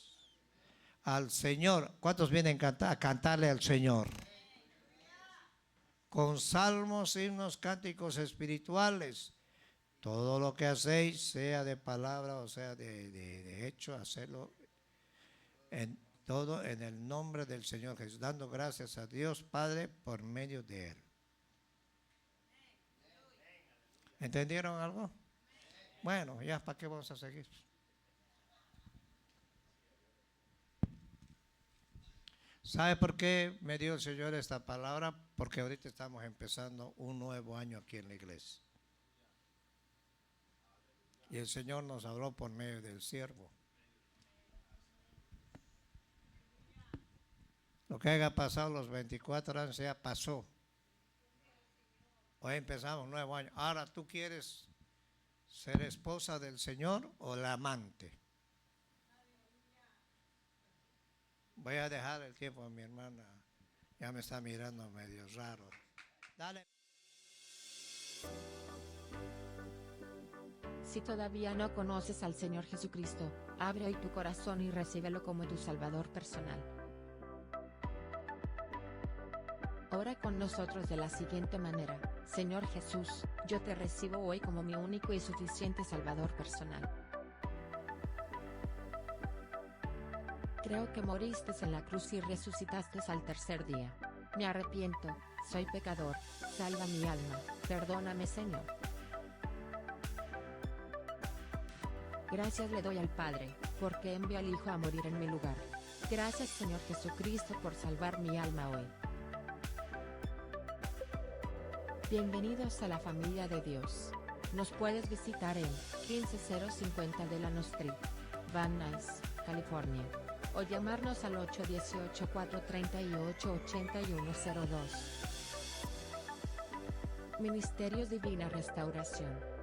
al Señor. ¿Cuántos vienen a cantarle al Señor? Con salmos, himnos, cánticos espirituales, todo lo que hacéis, sea de palabra o sea de hecho, hacerlo en todo en el nombre del Señor Jesús, dando gracias a Dios Padre por medio de Él. ¿Entendieron algo? Bueno, ya, ¿para qué vamos a seguir? ¿Sabe por qué me dio el Señor esta palabra? Porque ahorita estamos empezando un nuevo año aquí en la iglesia. Y el Señor nos habló por medio del siervo. Lo que haya pasado los 24 años ya pasó. Hoy empezamos un nuevo año. Ahora, ¿tú quieres ser esposa del Señor o la amante? Voy a dejar el tiempo a mi hermana. Ya me está mirando medio raro. Dale. Si todavía no conoces al Señor Jesucristo, abre hoy tu corazón y recíbelo como tu Salvador personal. Ora con nosotros de la siguiente manera: Señor Jesús, yo te recibo hoy como mi único y suficiente Salvador personal. Creo que moriste en la cruz y resucitaste al tercer día. Me arrepiento, soy pecador, salva mi alma, perdóname Señor. Gracias le doy al Padre, porque envió al Hijo a morir en mi lugar. Gracias Señor Jesucristo por salvar mi alma hoy. Bienvenidos a la familia de Dios. Nos puedes visitar en 15050 Delano Street, Van Nuys, California, o llamarnos al 818-438-8102. Ministerios Divina Restauración.